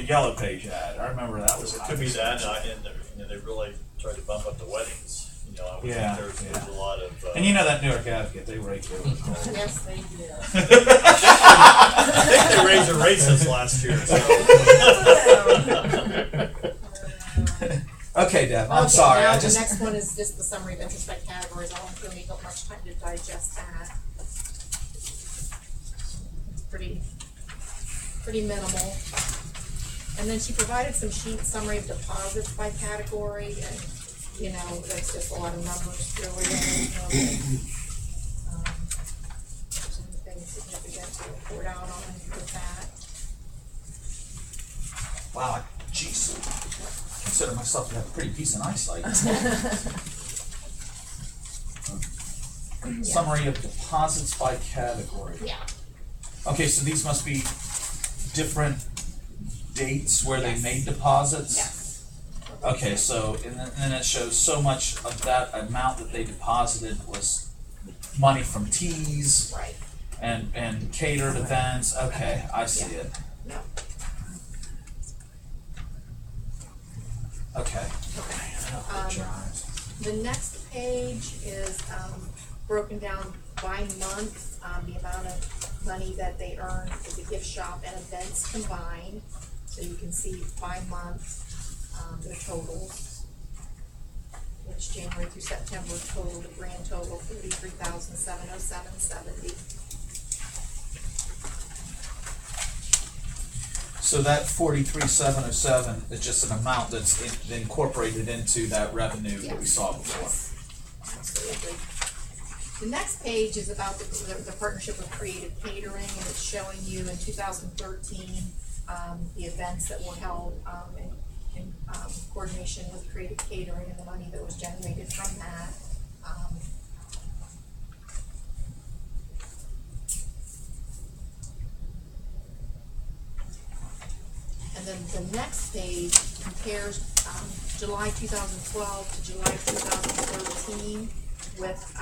yellow page ad. I remember that was. It could be that, and they really tried to bump up the weddings. I would Yeah, think there's yeah. a lot of. And that Newark Advocate, they rake their. Yes, they do. I think they raised their rates since last year. So. Okay, Okay, Deb, I'm Okay, sorry, now I the just, next one is just the summary of interest by categories. I don't really have much time to digest that. It's pretty minimal. And then she provided some sheets, summary of deposits by category, and, you know, that's just a lot of numbers really. There's anything significant to report out on with that. wow, jeez, consider myself to have pretty decent eyesight. Summary of deposits by category. Yeah. Okay, so these must be different dates where Yes. they made deposits? Yes. Okay, so, and then it shows so much of that amount that they deposited was money from teas Right. and catered events. Okay, I see it. No. Okay. Okay. I apologize. The next page is broken down by month, the amount of money that they earned for the gift shop and events combined. So you can see by month, their totals, which January through September total, the grand total, $43,707.70. So that 43,707 is just an amount that's incorporated into that revenue that we saw before. Absolutely. The next page is about the partnership with Creative Catering, and it's showing you in 2013, the events that were held, in coordination with Creative Catering and the money that was generated from that. And then the next page compares, July 2012 to July 2013 with,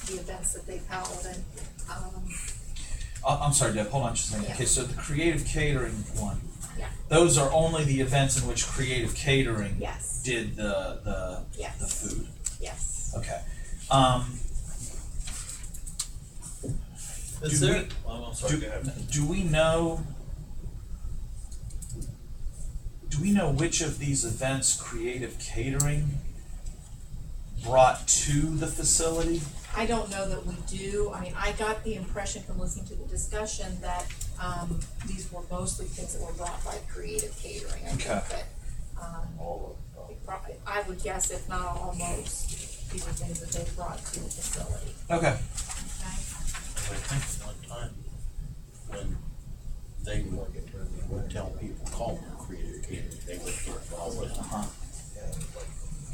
the events that they've held, and, I'm sorry, Deb, hold on just a second. Yeah. Okay, so the creative catering one, yeah, those are only the events in which creative catering yes, did the yes, food. yes. Okay. Is Do there, we- I'm sorry, go ahead. Do we know which of these events creative catering brought to the facility? I don't know that we do. I mean, I got the impression from listening to the discussion that, these were mostly things that were brought by Creative Catering. I think Okay. that, I would guess, if not almost, these are things that they brought to the facility. Okay. Okay? I think at one time, when they would tell people, call them Creative Catering, they would get involved with them. Uh-huh.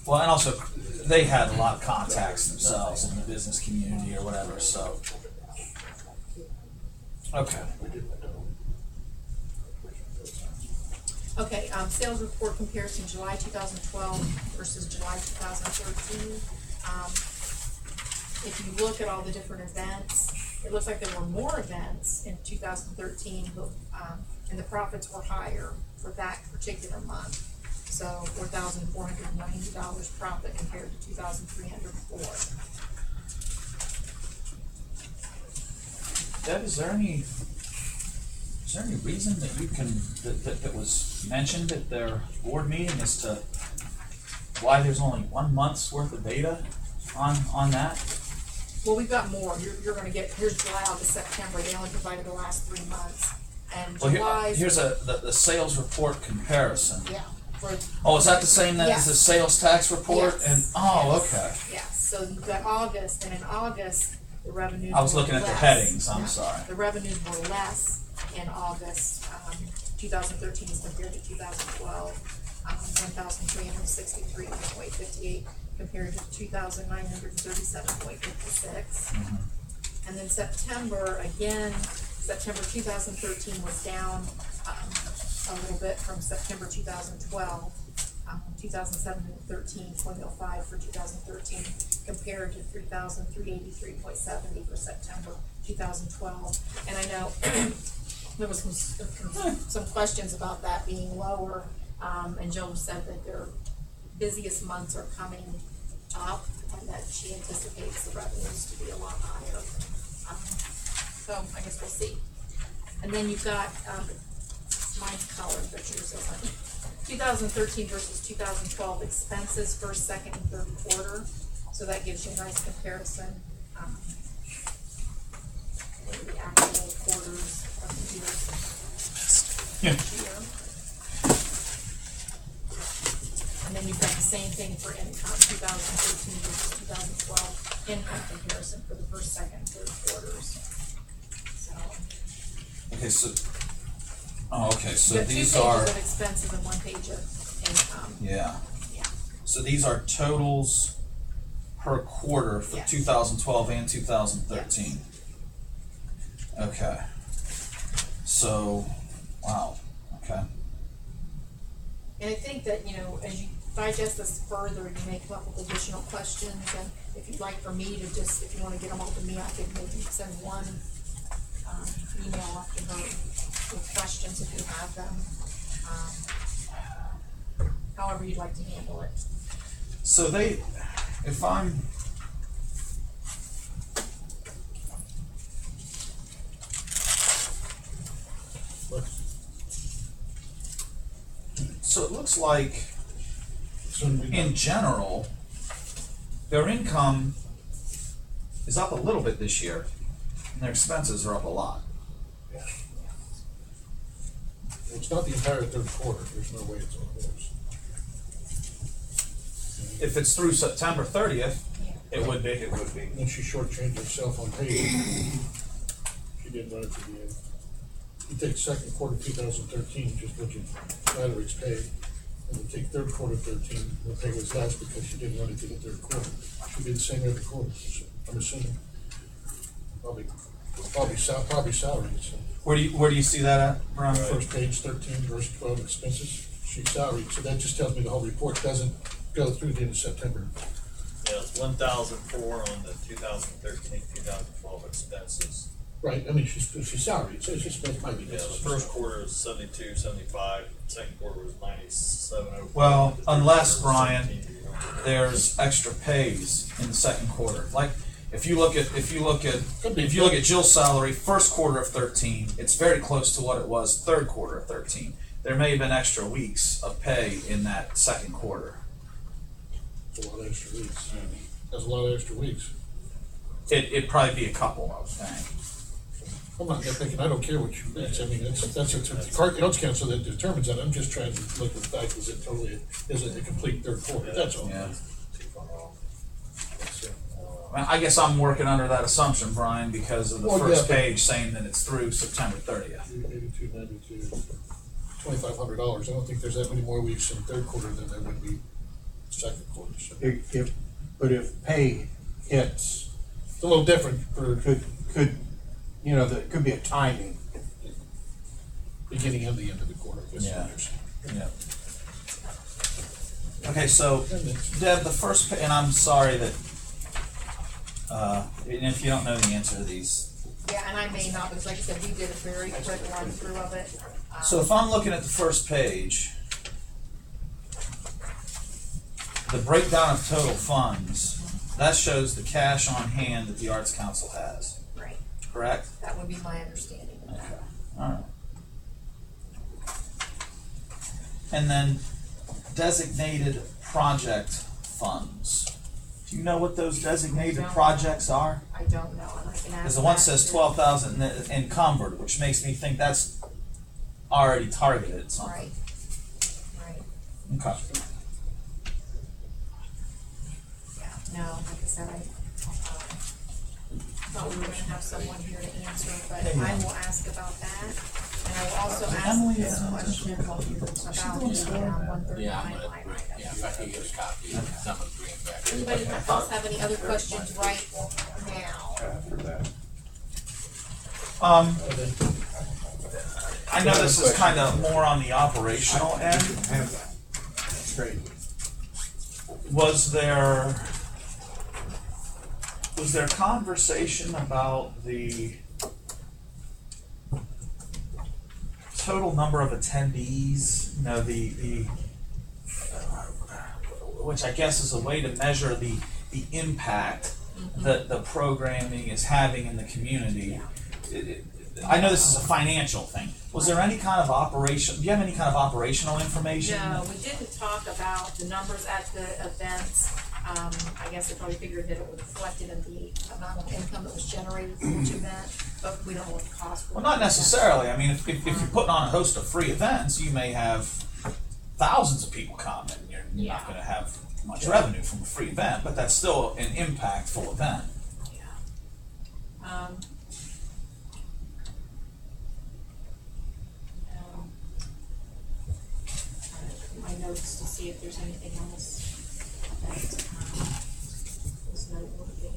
Well, and also, they had a lot of contacts themselves in the business community or whatever, so. Okay. Okay, sales report comparison July 2012 versus July 2013. If you look at all the different events, it looks like there were more events in 2013, but, and the profits were higher for that particular month. So $4,490 profit compared to 2,304. Deb, is there any reason that you can, that was mentioned at their board meeting as to why there's only 1 month's worth of data on that? Well, we've got more. You're gonna get, here's July, August, September. They only provided the last 3 months. And Well, July's. here's the sales report comparison. Yeah. For, Oh, is that the same then as the Yes. sales tax report? Yes. And, oh, Yes. okay. Yes, so you've got August, and in August, the revenues were I was looking at the less. headings, I'm Yeah. sorry. The revenues were less in August, 2013 as compared to 2012, 1,363.58 compared to 2,937.56. Mhm. And then September, again, September 2013 was down, a little bit from September 2012. 2013.05 for 2013 compared to 3,383.70 for September 2012. And I know there was some questions about that being lower, and Joe said that their busiest months are coming up and that she anticipates the revenues to be a lot higher. So I guess we'll see. And then you've got, mine's colored, but yours isn't. 2013 versus 2012 expenses, first, second, and third quarter. So that gives you a nice comparison. The actual quarters of the year. And then you've got the same thing for income, 2013 versus 2012 income comparison for the first, second, and third quarters. So Okay, so, so you got these 2 pages are, of expenses and 1 page of income. yeah. Yeah. So these are totals per quarter for Yes. 2012 and 2013. Okay. So, wow, okay. And I think that, you know, as you digest this further, you may come up with additional questions, and if you'd like for me to just, if you wanna get them all to me, I could maybe send one, email off to her with questions if you have them. However you'd like to handle it. So they, if I'm, so it looks like, in general, their income is up a little bit this year, and their expenses are up a lot. It's not the entire third quarter, there's no way it's on those. If it's through September 30th, Yeah. it would be. It would be. And then she shortchanged herself on pay. She didn't run it to the end. You take second quarter 2013, just looking at Valerie's pay, and then take third quarter 13, the pay was less because she didn't run it to the third quarter. She did the same every quarter, so I'm assuming. Probably salary, so. Where do you see that at, Brian? First page 13, verse 12, expenses, she's salaried, so that just tells me the whole report doesn't go through the end of September. Yeah, it's 1,004 on the 2013, 2012 expenses. Right, I mean, she's salaried, so it's just, it might be Yeah, the necessary. first quarter was 72, 75, second quarter was 97. Well, the third unless, quarter was Brian, 17. there's extra pays in the second quarter. Like, if you look at Could be. Jill's salary, first quarter of 13, it's very close to what it was third quarter of 13. There may have been extra weeks of pay in that second quarter. That's a lot of extra weeks. That's a lot of extra weeks. It'd probably be a couple, I would think. I'm not thinking, I don't care what you reach, I mean, that's the Cards Council that determines that, I'm just trying to look at the fact, is it a complete third quarter, that's all. Yeah. Too far off. That's, I guess I'm working under that assumption, Brian, because of the Well, first yeah, but- page saying that it's through September 30th. 8292, $2,500, I don't think there's that many more weeks in third quarter than there would be second quarter, so. But if pay hits, It's a little different for could, you know, there could be a timing. beginning and the end of the quarter, I guess. Yeah. Yeah. Okay, so Deb, the first, and I'm sorry that, and if you don't know the answer to these. Yeah, and I may not, because like I said, we did a very quick run through of it. So if I'm looking at the first page, the breakdown of total funds, that shows the cash on hand that the Arts Council has, Right, correct? that would be my understanding of that. Okay, all right. And then designated project funds. Do you know what those designated No. projects are? I don't know, and I can ask. Because the one that says too. 12,000 encumbered, which makes me think that's already targeted something. Right, right, Okay. yeah, no, like I said, I thought we were gonna have someone here to answer, but I will ask about that. And I will also ask Emily, this question about the 139 Yeah, I'm line gonna, item. yeah, if I can get a copy, someone bring it back. Anybody else have any other questions right now? After that. I know this is kind of more on the operational end. Have that. Straight. Was there conversation about the total number of attendees? You know, the which I guess is a way to measure the impact that the programming is having in the community. I know this is a financial thing. Was there any kind of operation, do you have any kind of operational information? No, we didn't talk about the numbers at the events. I guess they probably figured that it would reflect it in the amount of income that was generated from each event, but we don't know what the cost was. Well, not necessarily. I mean, if you're putting on a host of free events, you may have thousands of people come, and you're not gonna have much revenue from a free event, but that's still an impactful event. My notes to see if there's anything else that was noteworthy.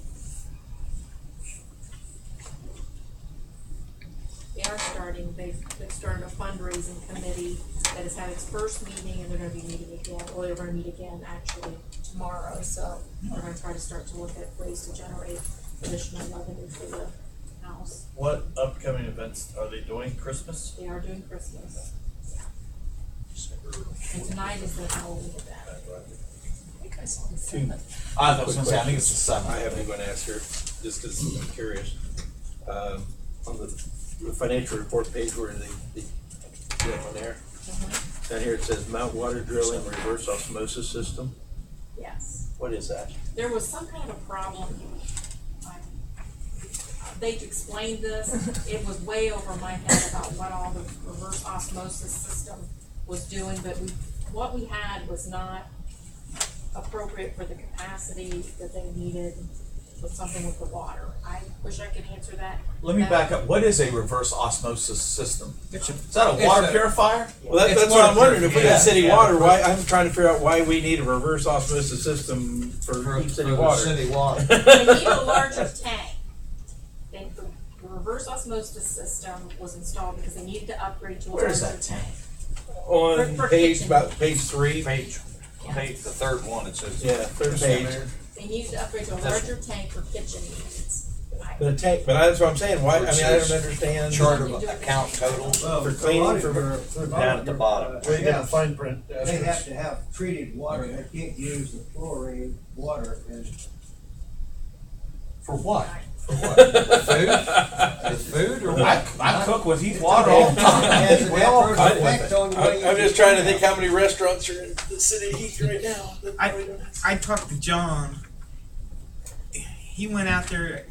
They are starting, they've started a fundraising committee that has had its first meeting, and they're gonna be meeting again, or they're gonna meet again actually tomorrow, so they're gonna try to start to look at ways to generate additional revenue for the house. What upcoming events are they doing? Christmas? They are doing Christmas. And tonight is the Halloween event. I was gonna say, I think it's the 7th. I haven't even asked her, just because I'm curious. On the financial report page where they get on there, down here it says Mount Water Drilling Reverse Osmosis System. Yes. What is that? There was some kind of a problem. They explained this. It was way over my head about what all the reverse osmosis system was doing, but what we had was not appropriate for the capacity that they needed with something with the water. I wish I could answer that. Let me back up. What is a reverse osmosis system? Is that a water purifier? Well, that's what I'm wondering. If we got city water, why, I'm trying to figure out why we need a reverse osmosis system for city water. City water. They need a larger tank. The reverse osmosis system was installed because they needed to upgrade to a Where is larger that tank? On For page, kitchen. about page 3. Page, the third one, it says. Yeah, third page. They needed to upgrade to a larger tank for kitchen needs. But a tank, but that's what I'm saying, why, I mean, I don't understand. Chart of account total For cleaning, down at the bottom. We get the fine print. They have to have treated water, they can't use the fluoride water and For what? Food or what? I cook with Heath water all the time. has an adverse effect on the way you I'm just trying to think how many restaurants are in the city of Heath right now. I talked to John. He went out there,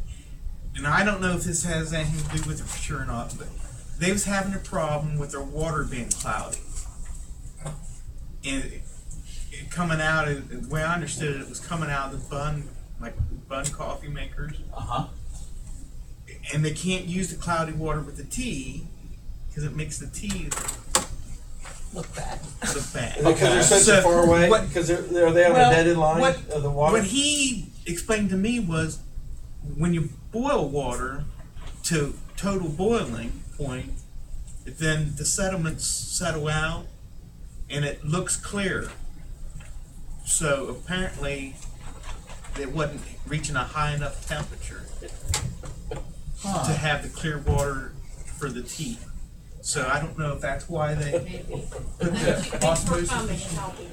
and I don't know if this has anything to do with it for sure or not, but they was having a problem with their water being cloudy. And it coming out, the way I understood it, it was coming out of the bun coffee makers. And they can't use the cloudy water with the tea because it makes the tea Look bad. look bad. Because they're so far away, what- because are they on Well, a dead line what- of the water? What he explained to me was when you boil water to total boiling point, then the sediments settle out and it looks clear. So apparently it wasn't reaching a high enough temperature to have the clear water for the tea. So I don't know if that's why they Maybe. put the Thanks for osmosis. coming and helping.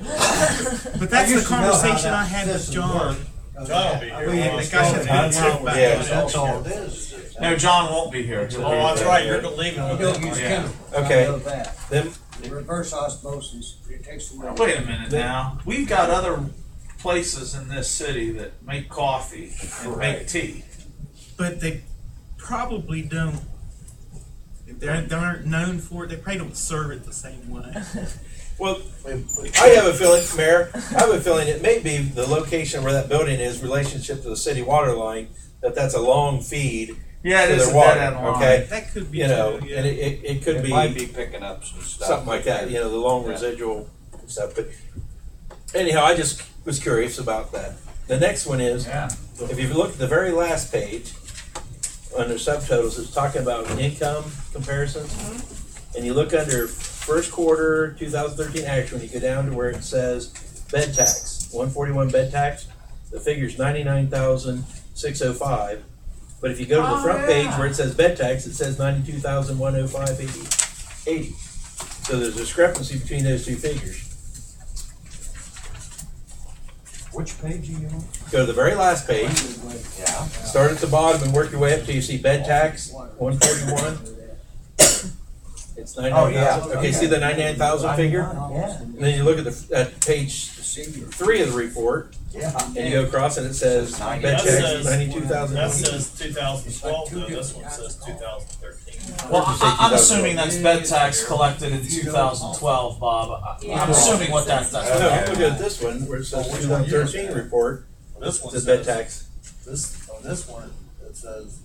But that's the used to know how conversation that I had with system John. worked. John will be I here. mean, The guy said Yeah. a while back. Yeah. That's all it is. No, John won't be here. He'll Oh, be that's there. right, you're leaving You with don't it. use Yeah. chemicals, I Okay. know that. Then, Reverse osmosis, it takes away. Wait a minute now. We've got other places in this city that make coffee and make tea. But they probably don't. They aren't known for it. They probably don't serve it the same way. well, I have a feeling, Mayor, I have a feeling it may be the location where that building is, relationship to the city water line, that's a long feed. Yeah, it to is their a water, dead end line. okay? That could be You know, true, yeah. and it could It be might be picking up some stuff. something like that, you know, the long Yeah. residual stuff. But anyhow, I just was curious about that. The next one is, Yeah. if you look at the very last page, under subtotals, it's talking about income comparisons. And you look under first quarter 2013 actual, and you go down to where it says bed tax, 141 bed tax, the figure's 99,605. But if you go to the front page where it says bed tax, it says 92,105.80. So there's a discrepancy between those two figures. Which page are you on? Go to the very last page, Yeah. start at the bottom and work your way up till you see bed tax, 141, It's Oh, 99,000. yeah. Okay, see the 99,000 figure? Yeah. And then you look at page 3 of the report, Yeah. and you go across and it says bed That tax says- 92,000. That says 2012, though, this one says 2013. Well, Where'd you say I'm 2012? assuming that's bed tax collected in 2012, Bob. I'm assuming what that's. No, I'm looking at this one where it says 2013 report, This one the says, bed tax. on this one, it says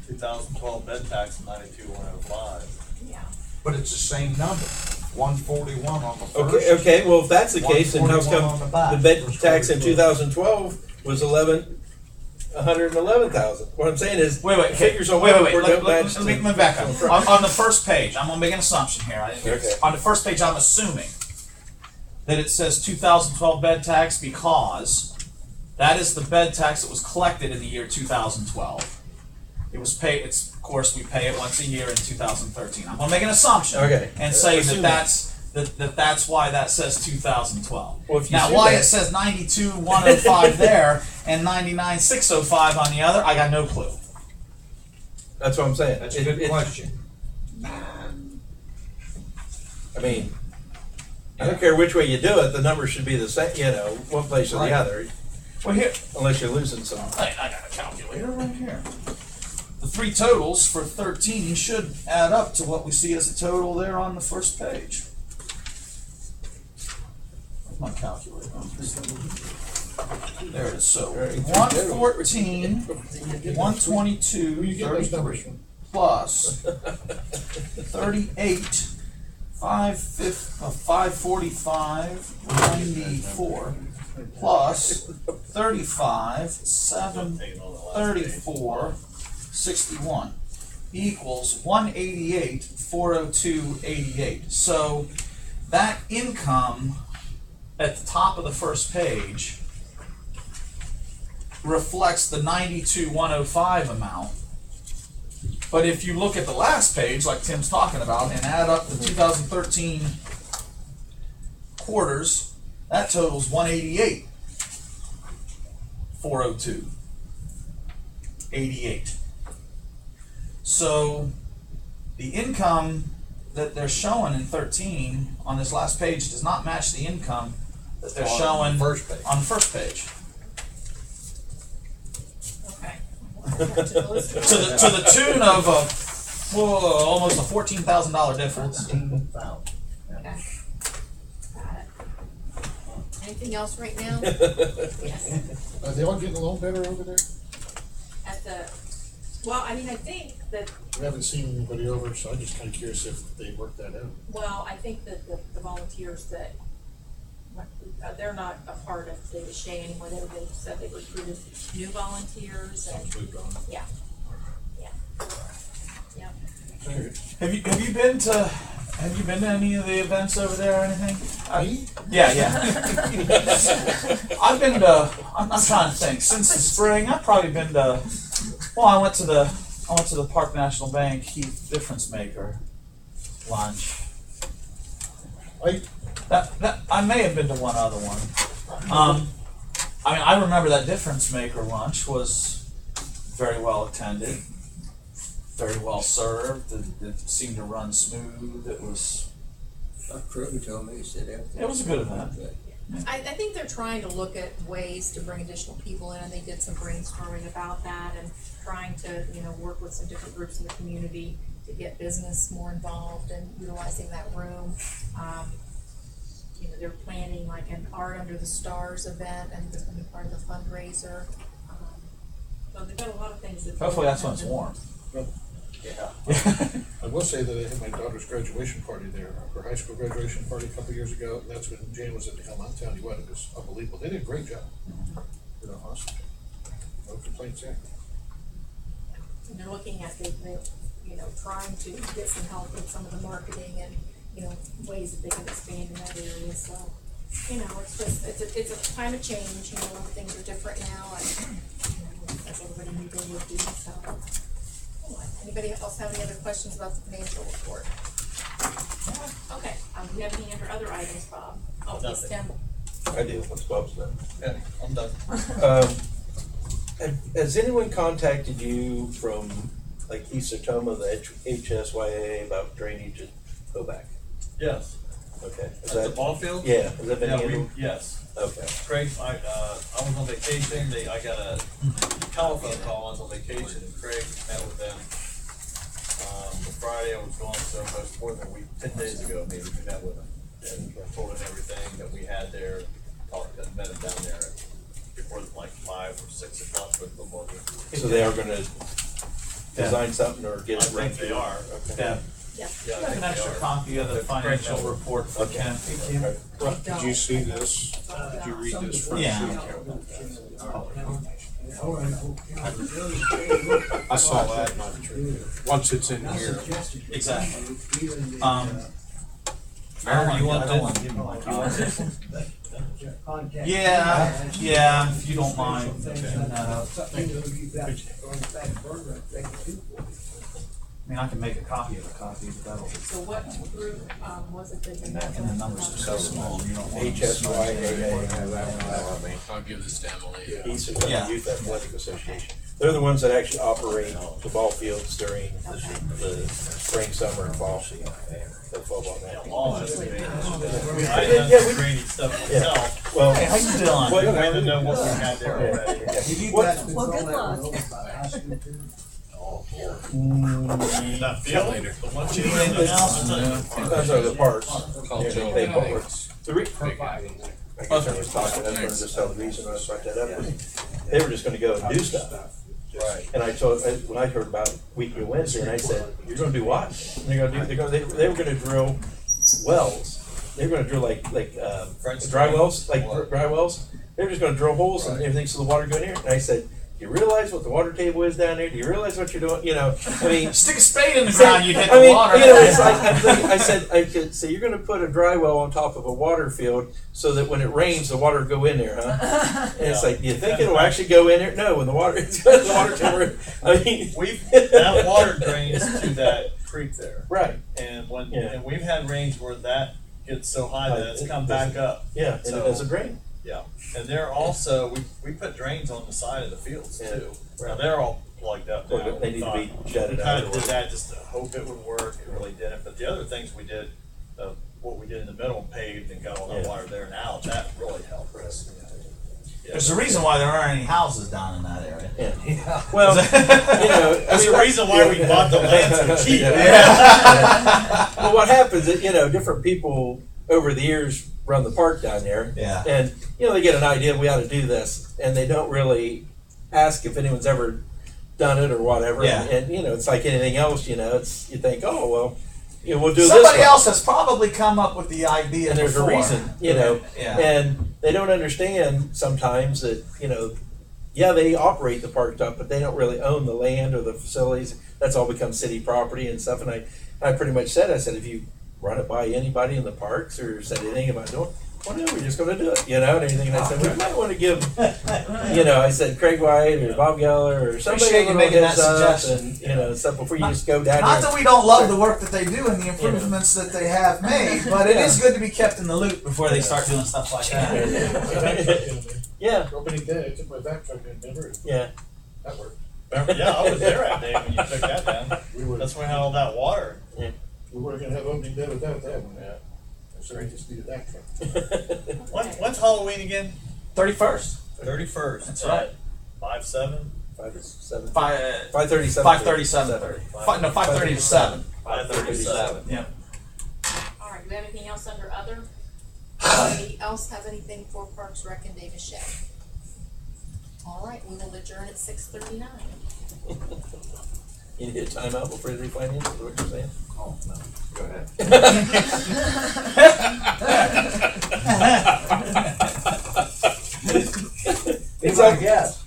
2012 bed tax 92,105. Yeah. But it's the same number, 141 on the first. Okay, well, if that's the case, then how 141 on come the back. the bed tax in 2012 was 111,000? What I'm saying is, Wait, the figures on wait. one report don't Let match me the- back up. On the first page, I'm gonna make an assumption here. Okay. On the first page, I'm assuming that it says 2012 bed tax because that is the bed tax that was collected in the year 2012. It was paid. It's of course we pay it once a year in 2013. I'm gonna make an assumption Okay. and say Assume that's why that says 2012. Well, if you Now, assume why that- it says 92,105 there and 99,605 on the other, I got no clue. That's what I'm saying. That's a good question. I mean, I don't care which way you do it, the numbers should be the same, one place or the Right. other, Well, here, unless you're losing some. I got a calculator right here. The three totals for 13 should add up to what we see as a total there on the first page. Where's my calculator? There it is. So 114, 122, Where you get those numbers 33 from? plus 38, 545, 94 plus 35, 7, 34, 61 equals 188, 402, 88. So that income at the top of the first page reflects the 92,105 amount. But if you look at the last page, like Tim's talking about, and add up the 2013 quarters, that totals 188, 402, 88. So the income that they're showing in 13 on this last page does not match the income that they're On showing the first page. on the first page. Okay. To the tune of almost a $14,000 difference. 14,000. Okay. Got it. Anything else right now? Yes. Are they all getting along better over there? At the, well, I mean, I think that, We haven't seen anybody over, so I'm just kinda curious if they worked that out. well, I think that the volunteers that, they're not a part of the Shea anymore. They said they recruited new volunteers and, yeah. Yeah. Yeah. Have you been to any of the events over there or anything? Me? Yeah. I've been to. I'm trying to think. Since the spring, I've probably been to. Well, I went to the Park National Bank Heath Difference Maker lunch. That I may have been to one other one. I mean, I remember that Difference Maker lunch was very well attended, very well served. It seemed to run smooth. It was a good event. I think they're trying to look at ways to bring additional people in, and they did some brainstorming about that and trying to, work with some different groups in the community to get business more involved and utilizing that room. They're planning like an Art Under the Stars event. I think it's gonna be part of the fundraiser. So they've got a lot of things that. Hopefully that's when it's warm. Yeah. I will say that I had my daughter's graduation party there, her high school graduation party a couple years ago, and that's when Jane was at the helm. I'm telling you what, it was unbelievable. They did a great job. Awesome. No complaints there. And they're looking at trying to get some help with some of the marketing and, ways that they can expand in that area, so, it's just, it's a time of change, a lot of things are different now, and, as everybody knew they would be, so. Anybody else have any other questions about the financial report? Okay, do you have any other items, Bob? Oh, yes, Tim. I do, what's Bob's done. Yeah, I'm done. Has anyone contacted you from like East Satoma, the HSYA about drainage at Hoback? Yes. Okay. Is At the that, ball field? yeah, has that been Yeah, handled? yes. Okay. Craig, I was on vacation, I got a telephone call, I was on vacation, and Craig met with them. The Friday I was gone, so it was more than a week, 10 days ago, maybe, we met with them. And I told him everything that we had there, met him down there before like 5 or 6 o'clock for the football game. So they are gonna design something or get I it ready? think they are. Okay. Yeah. Yeah. Yeah, I Like think an they extra are. copy of the financial report for Okay. Ken. Did you see this? Did you read this first? Yeah. I saw that, and once it's in here, Exactly. Aaron, you want to give me my copy? Yeah, yeah, if you don't mind picking that up. I mean, I can make a copy of a copy, but that'll, So what group, was it that you met? and the numbers are so small, you don't want them. HSYA, I'll give this to Emily. East Satoma Yeah. Youth Athletic Association. They're the ones that actually operate the ball fields during the spring, summer, and fall season. The football match. All that's amazing. I Yeah, had we- some training stuff myself. Well, Hey, how you I doing? wanted to know what we had there already. Well, good luck. That field, the one you Those are the parts. Call Yeah, Joe. they bought it. The I guess I was talking, that's one of just the reason I brought that up, was they were just gonna go and do stuff. Right. And when I heard about Weekly Wednesday, and I said, you're gonna do what? And they were gonna drill wells. They were gonna drill like dry wells, dry wells. They were just gonna drill holes and everything so the water go in there. And I said, do you realize what the water table is down there? Do you realize what you're doing? You know, I mean, Stick a spade in the ground, you'd hit I the mean, water. you know, it's like I said, so you're going to put a dry well on top of a water field so that when it rains, the water will go in there, huh? And it's like, do you think it will actually go in there? No, when the water table. I mean, That water drains to that creek there. right? And when, Yeah. and we've had rains where that gets so high that it's come back up. Yeah, and it doesn't drain. Yeah, and they're also, we put drains on the side of the fields Yeah. too. Now, they're all plugged up now. They need to be jetted We out. kinda did that just to hope it would work, it really didn't, but the other things we did, what we did in the middle and paved and got all that Yeah. water there now, that really helped us. There's a reason why there aren't any houses down in that area. Yeah. Well, you know, That's the reason why we bought the land so cheap. Well, what happens is, you know, different people over the years run the park down there. Yeah. And, you know, they get an idea we ought to do this, and they don't really ask if anyone's ever done it or whatever. Yeah. And you know, it's like anything else, you know, it's, you think, oh, well, you know, we'll do Somebody this way. else has probably come up with the idea And there's before. a reason, you know, Yeah. and they don't understand sometimes that, you know, yeah, they operate the park stuff, but they don't really own the land or the facilities. That's all become city property and stuff. And I pretty much said, I said, if you run it by anybody in the parks or said anything about doing, well, no, we're just going to do it, you know, and everything. And I said, we might want to give, you know, I said Craig White or Bob Geller or somebody Appreciate you a little making that heads up suggestion. and, you know, stuff before you just go down Not there. that we don't love the work that they do and the improvements that they have made, but it is good to be kept in the loop before they start doing stuff like that. Yeah, Opening day, I took my back truck in Denver, and yeah. that worked. Yeah, I was there that day when you took that down. That's when we had all that water. We weren't gonna have opening day without that one, yeah. So I just needed that truck. When's Halloween again? 31st. 31st. That's right. 5/7? 5:37. 5:30, 7:30. No, 5:30 to 7. 5:30 to 7. Yep. All right, do we have anything else under other? Anybody else have anything for Parks Rec and Davis Shed? All right, we will adjourn at 6:39. You need a timeout before you refinance, is what you're saying? Oh, no, go ahead. It's up,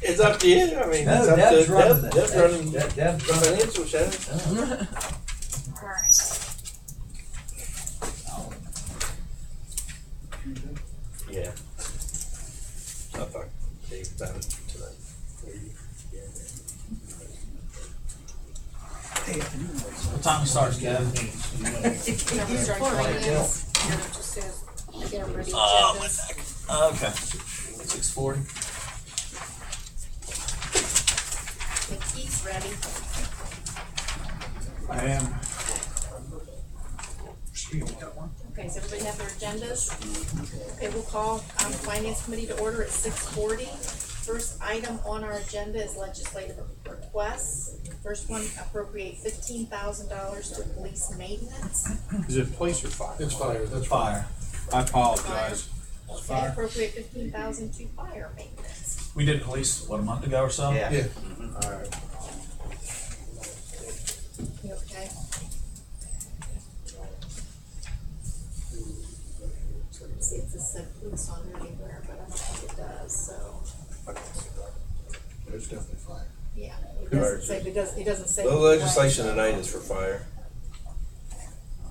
it's up to you. I mean, No, it's up Deb's to running Deb. it. Deb's running Deb's the running it. financial shed. All right. Yeah. I'll talk to Dave about it tonight. What time starts, Kevin? Now we start finance, here just says, get everybody Oh, my agendas. neck. Okay. 6:40. The Keith's ready. I am. Okay, so everybody have their agendas? Okay, we'll call, Finance Committee to order at 6:40. First item on our agenda is legislative requests. First one, appropriate $15,000 to police maintenance. Is it police or fire? It's fire, that's Fire. I apologize. Okay, appropriate $15,000 to fire maintenance. We did police, what, a month ago or so? Yeah. Yeah, All right. You okay? See if this said police on there anywhere, but I don't think it does, so, it's definitely fire. yeah. It doesn't say, it doesn't say. The legislation tonight is for fire.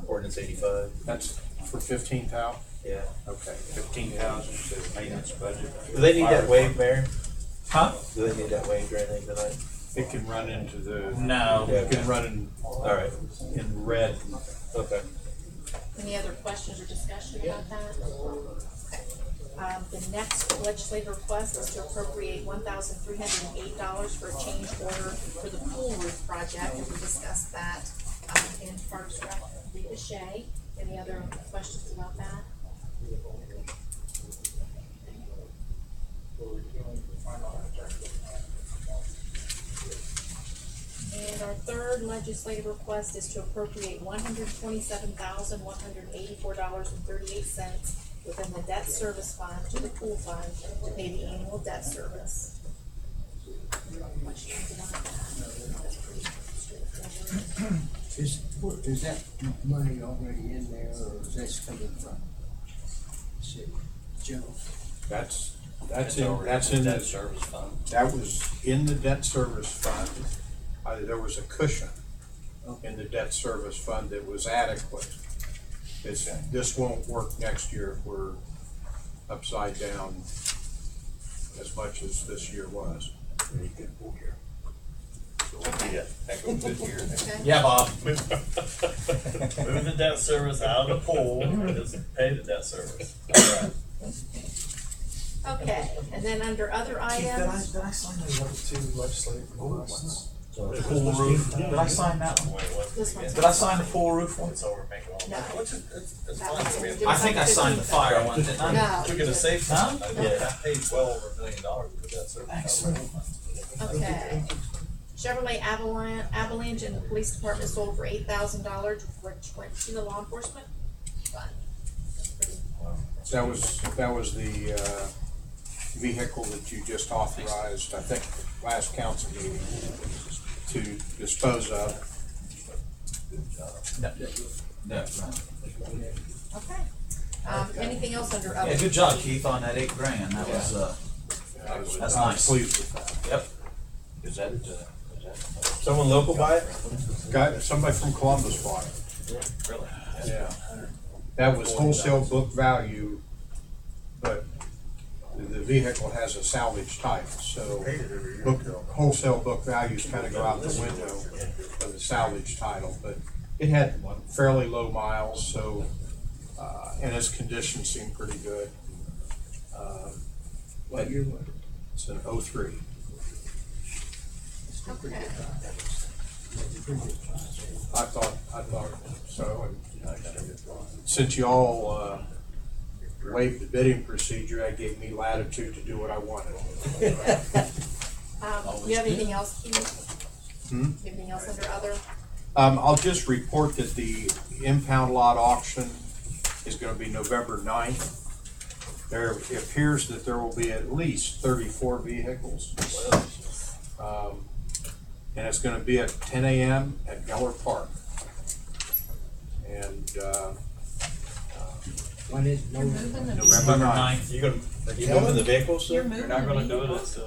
Ordinance 85, That's for 15,000? yeah. Okay. 15,000 to maintenance budget. Do they need that waived, Mayor? Huh? Do they need that waived or anything tonight? It can run into the, No. it can run Alright, in red. okay. Any other questions or discussion about that? Okay. The next legislative request is to appropriate $1,308 for a change order for the pool roof project, and we discussed that, in Parks Rec, Ricochet. Any other questions about that? And our third legislative request is to appropriate $127,184.38 within the debt service fund to the pool fund to pay the annual debt service. Questions about that? That's pretty straightforward. Is that money already in there, or is this coming from the city? Joe? That's It's in, already that's in in the debt the, service fund. that was in the debt service fund. There was a cushion in the debt service fund that was adequate. This won't work next year if we're upside down as much as this year was. Pretty good pool year. So we'll be a heck of a good year next year. Okay. Yeah, Bob. Move the debt service out of the pool and just pay the debt service. All right. Okay, and then under other items, Did I sign those other two legislative requests? The Pool roof, did I sign that one? Wait, what? this one's. Did I sign the pool roof one? It's over, make it all. No. Which is, it's That fine. one's- I mean, I think I signed the fire one, didn't I? No. we're gonna save Huh? some. I paid well over $1 million for that service. Excellent. Okay. Chevrolet Avalanche and the police department sold for $8,000, which went to the law enforcement fund. That was the vehicle that you just authorized, I think, last council meeting to dispose of. No. No. Okay. Anything else under Yeah, other? good job, Keith, on that $8,000. That was, that's I was nice. pleased with that. Yep. Is that, Someone local buy it? Somebody from Columbus bought it. really? Yeah. That was wholesale book value, but the vehicle has a salvage title, so wholesale book values kind of go out the window of the salvage title, but it had fairly low miles, so, and its condition seemed pretty good. What year was it? It's an '03. Okay. I thought so, and since y'all, waived the bidding procedure, that gave me latitude to do what I wanted. You have anything else, Keith? Hmm? Anything else under other? I'll just report that the impound lot auction is gonna be November 9th. There appears that there will be at least 34 vehicles. And it's gonna be at 10 a.m. at Geller Park. And, When is it? November 9th. You moving the vehicles? You're sir? moving. You're not gonna the do it, vehicle. it's,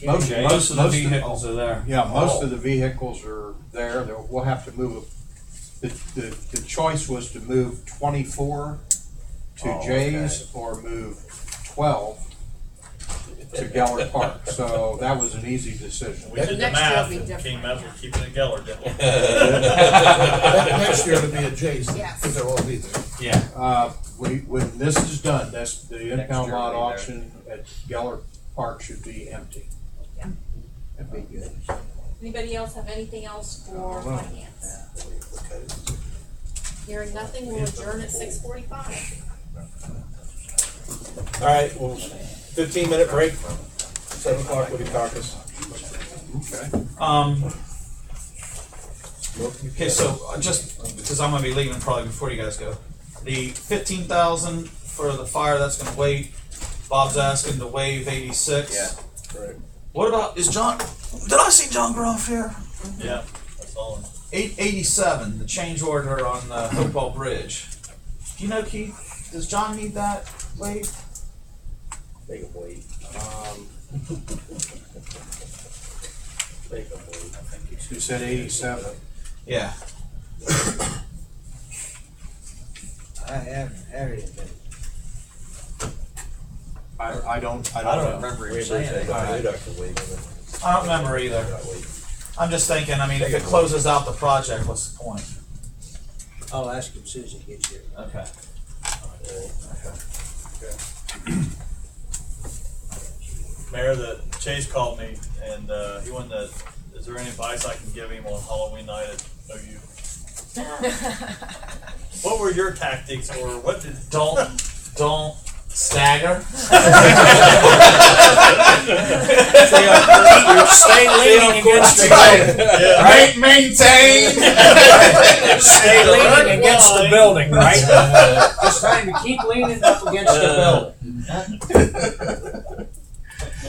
Most of the vehicles are there. Yeah, most of the vehicles are there. We'll have to move, the choice was to move 24 to Jay's or move 12 to Geller Park. So that was an easy decision. we did the Next year will math be and different. came out with keeping it Geller, didn't we? Next year it'll be at Jay's, Yes. because they'll all be there. Yeah. When this is done, that's the impound year lot will be there. auction at Geller Park should be empty. Yeah. That'd be good. Anybody else have anything else for No. finance? Hearing nothing, we'll adjourn at 6:45. All right, well, 15-minute break. 7 o'clock will be caucus. Okay, so just because I'm gonna be leaving probably before you guys go, the 15,000 for the fire, that's gonna wait. Bob's asking to waive 86. Yeah, right. What about, is John, did I see John Groff here? Yeah, that's all. 887, the change order on the Hopewell Bridge. Do you know, Keith, does John need that waived? Make them wait. Make them wait. You said 87. Yeah. I haven't had anything. I don't remember him saying it. I don't remember either. I'm just thinking, I mean, if it closes out the project, what's the point? I'll ask him as soon as he gets here. Okay. Mayor, Chase called me and he wanted to, is there any advice I can give him on Halloween night at OU? What were your tactics, or what did? Don't stagger. Stay leaning against the building. Right, maintain. Stay leaning against the building, right? Just trying to keep leaning up against the building.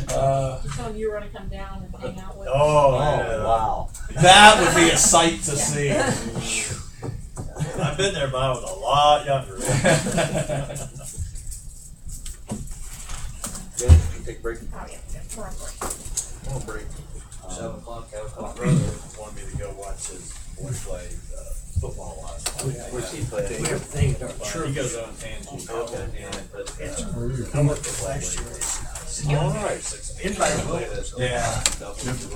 So you were gonna come down and hang out with us? Oh, yeah. Wow. That would be a sight to see. I've been there, but I was a lot younger. Take a break. Oh, yeah, we're on break. We'll break. 7 o'clock, 8 My o'clock. brother wanted me to go watch his boy play football last night. Where's he playing? We have things that are He true. goes on tangents. Okay. And, but, I worked with last year. All right. Yeah.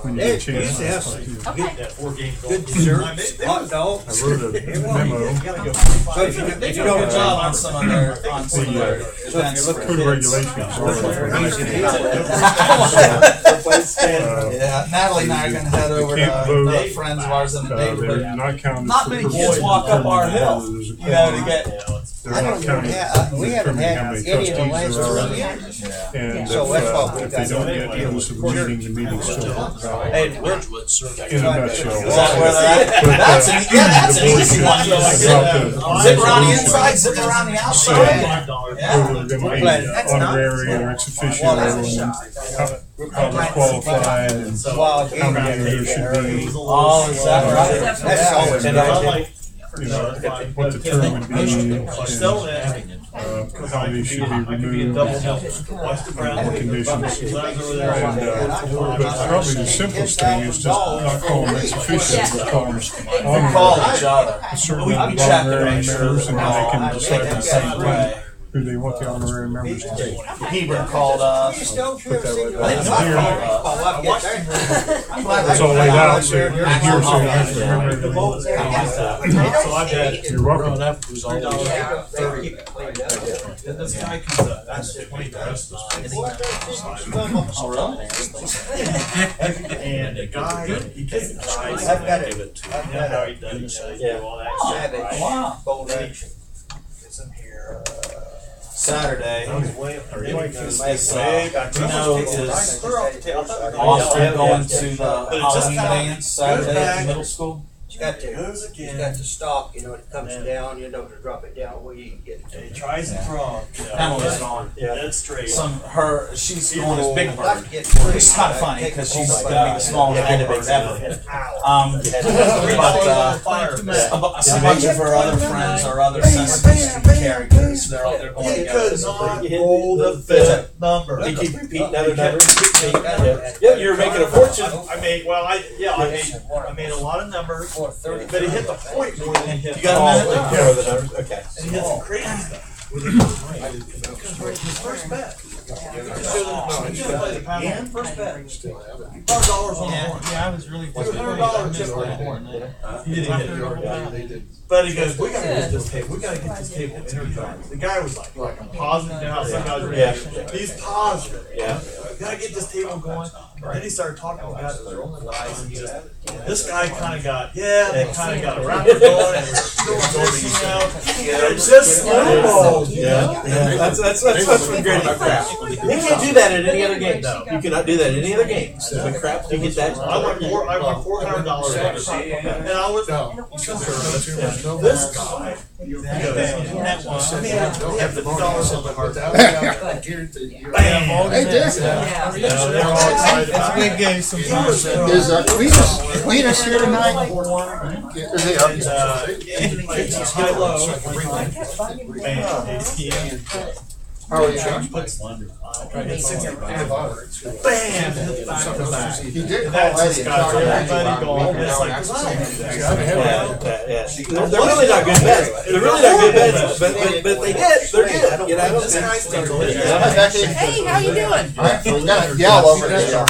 When you They get a chance. used to have some Okay. yeah, 4 games. good desserts, hot dogs. I wrote a memo. So if you They if do you a don't good job on some of their events. So if you're looking Code for regulations are Yeah, Natalie and I are gonna head over to can't vote. another friends of ours in the they're neighborhood. not counting. Not many kids walk up our hill, you know, to get. They're not counting. we haven't had how many any of the trustees last there are. 3 years. And So that's what we if they got. don't get notice of the meeting, the meeting's still valid. And we're In a nutshell. Is that where they're at? That's an easy one. Zip around the inside, zip around the outside. Whether they're gonna be honorary or ex officio, and how they're qualified, and how many there should be, Oh, is that right? That's always And I like, you know, what the term would be, and still in. how they should be I could be a removed, double Western Brown. what conditions. Over there. And, but probably the simplest thing is just not call them ex officio, but call them We call each other. certain We check to honorary make sure members, and then they can decide the the same same way. who they want the honorary members to be. Hebron called us. That's That's all laid out, so you're here, so you have to remember So I've had You're welcome. this guy comes up, that's 20 dollars. Oh, really? And the guy, he gets the price. I've got it. You know how he does it, you know, all that stuff, right? Wow. Bold action. It's in here. Saturday is, Big, I you know, is Austin Austin going to the But it just Halloween kinda dance Saturday at the middle school? You got to, Goes you again. got to stop, you know, it comes down, you know, to drop it down where you can get it. And he tries to throw. Emily's gone. Dead straight. She's going as Big Bird. It's It's kind of funny because she's going to be the smallest Big Bird ever. But a bunch of her other friends are other Sesame Street characters. They're going together. roll the fifth number. They keep repeating other numbers. Yeah, you're making a fortune. I made a lot of numbers, but he hit the point more than he hit. You got a minute? Yeah, the numbers, okay. And he hit some crazy stuff. His first bet. And first bet. $5 on the horn. Yeah, I was really $200 just on the horn. He didn't hit it. But he goes, we gotta get this table. We gotta get this table energized. The guy was like I'm positive. You know how some guys are. Yeah. He's positive. Yeah. Gotta get this table going. Then he started talking about it was real nice, and just, this guy kinda got, they kinda got a rapper going, and we were doing this, you know, and it just snowballed, you know? That's what's been great about craps. You can't do that at any other game. You cannot do that at any other game. But craps, you get that. I went $400 and I was, No, this guy, he goes, That one. we have $50 on the heart. I guarantee you. Bam! Hey, Dick. They're all excited That's about the way it. it goes sometimes. Is Cletus here tonight? Is he up? It's high-low, bam, 8 p.m. How are you? Bam, hit back to back. He did And call that's Eddie just and got talk to everybody Eddie. going, it's like, They're really not good bets. They're really not good bets, but they hit. They're good. You know. this guy started Hey, Hey, how you doing? I got a gal over there.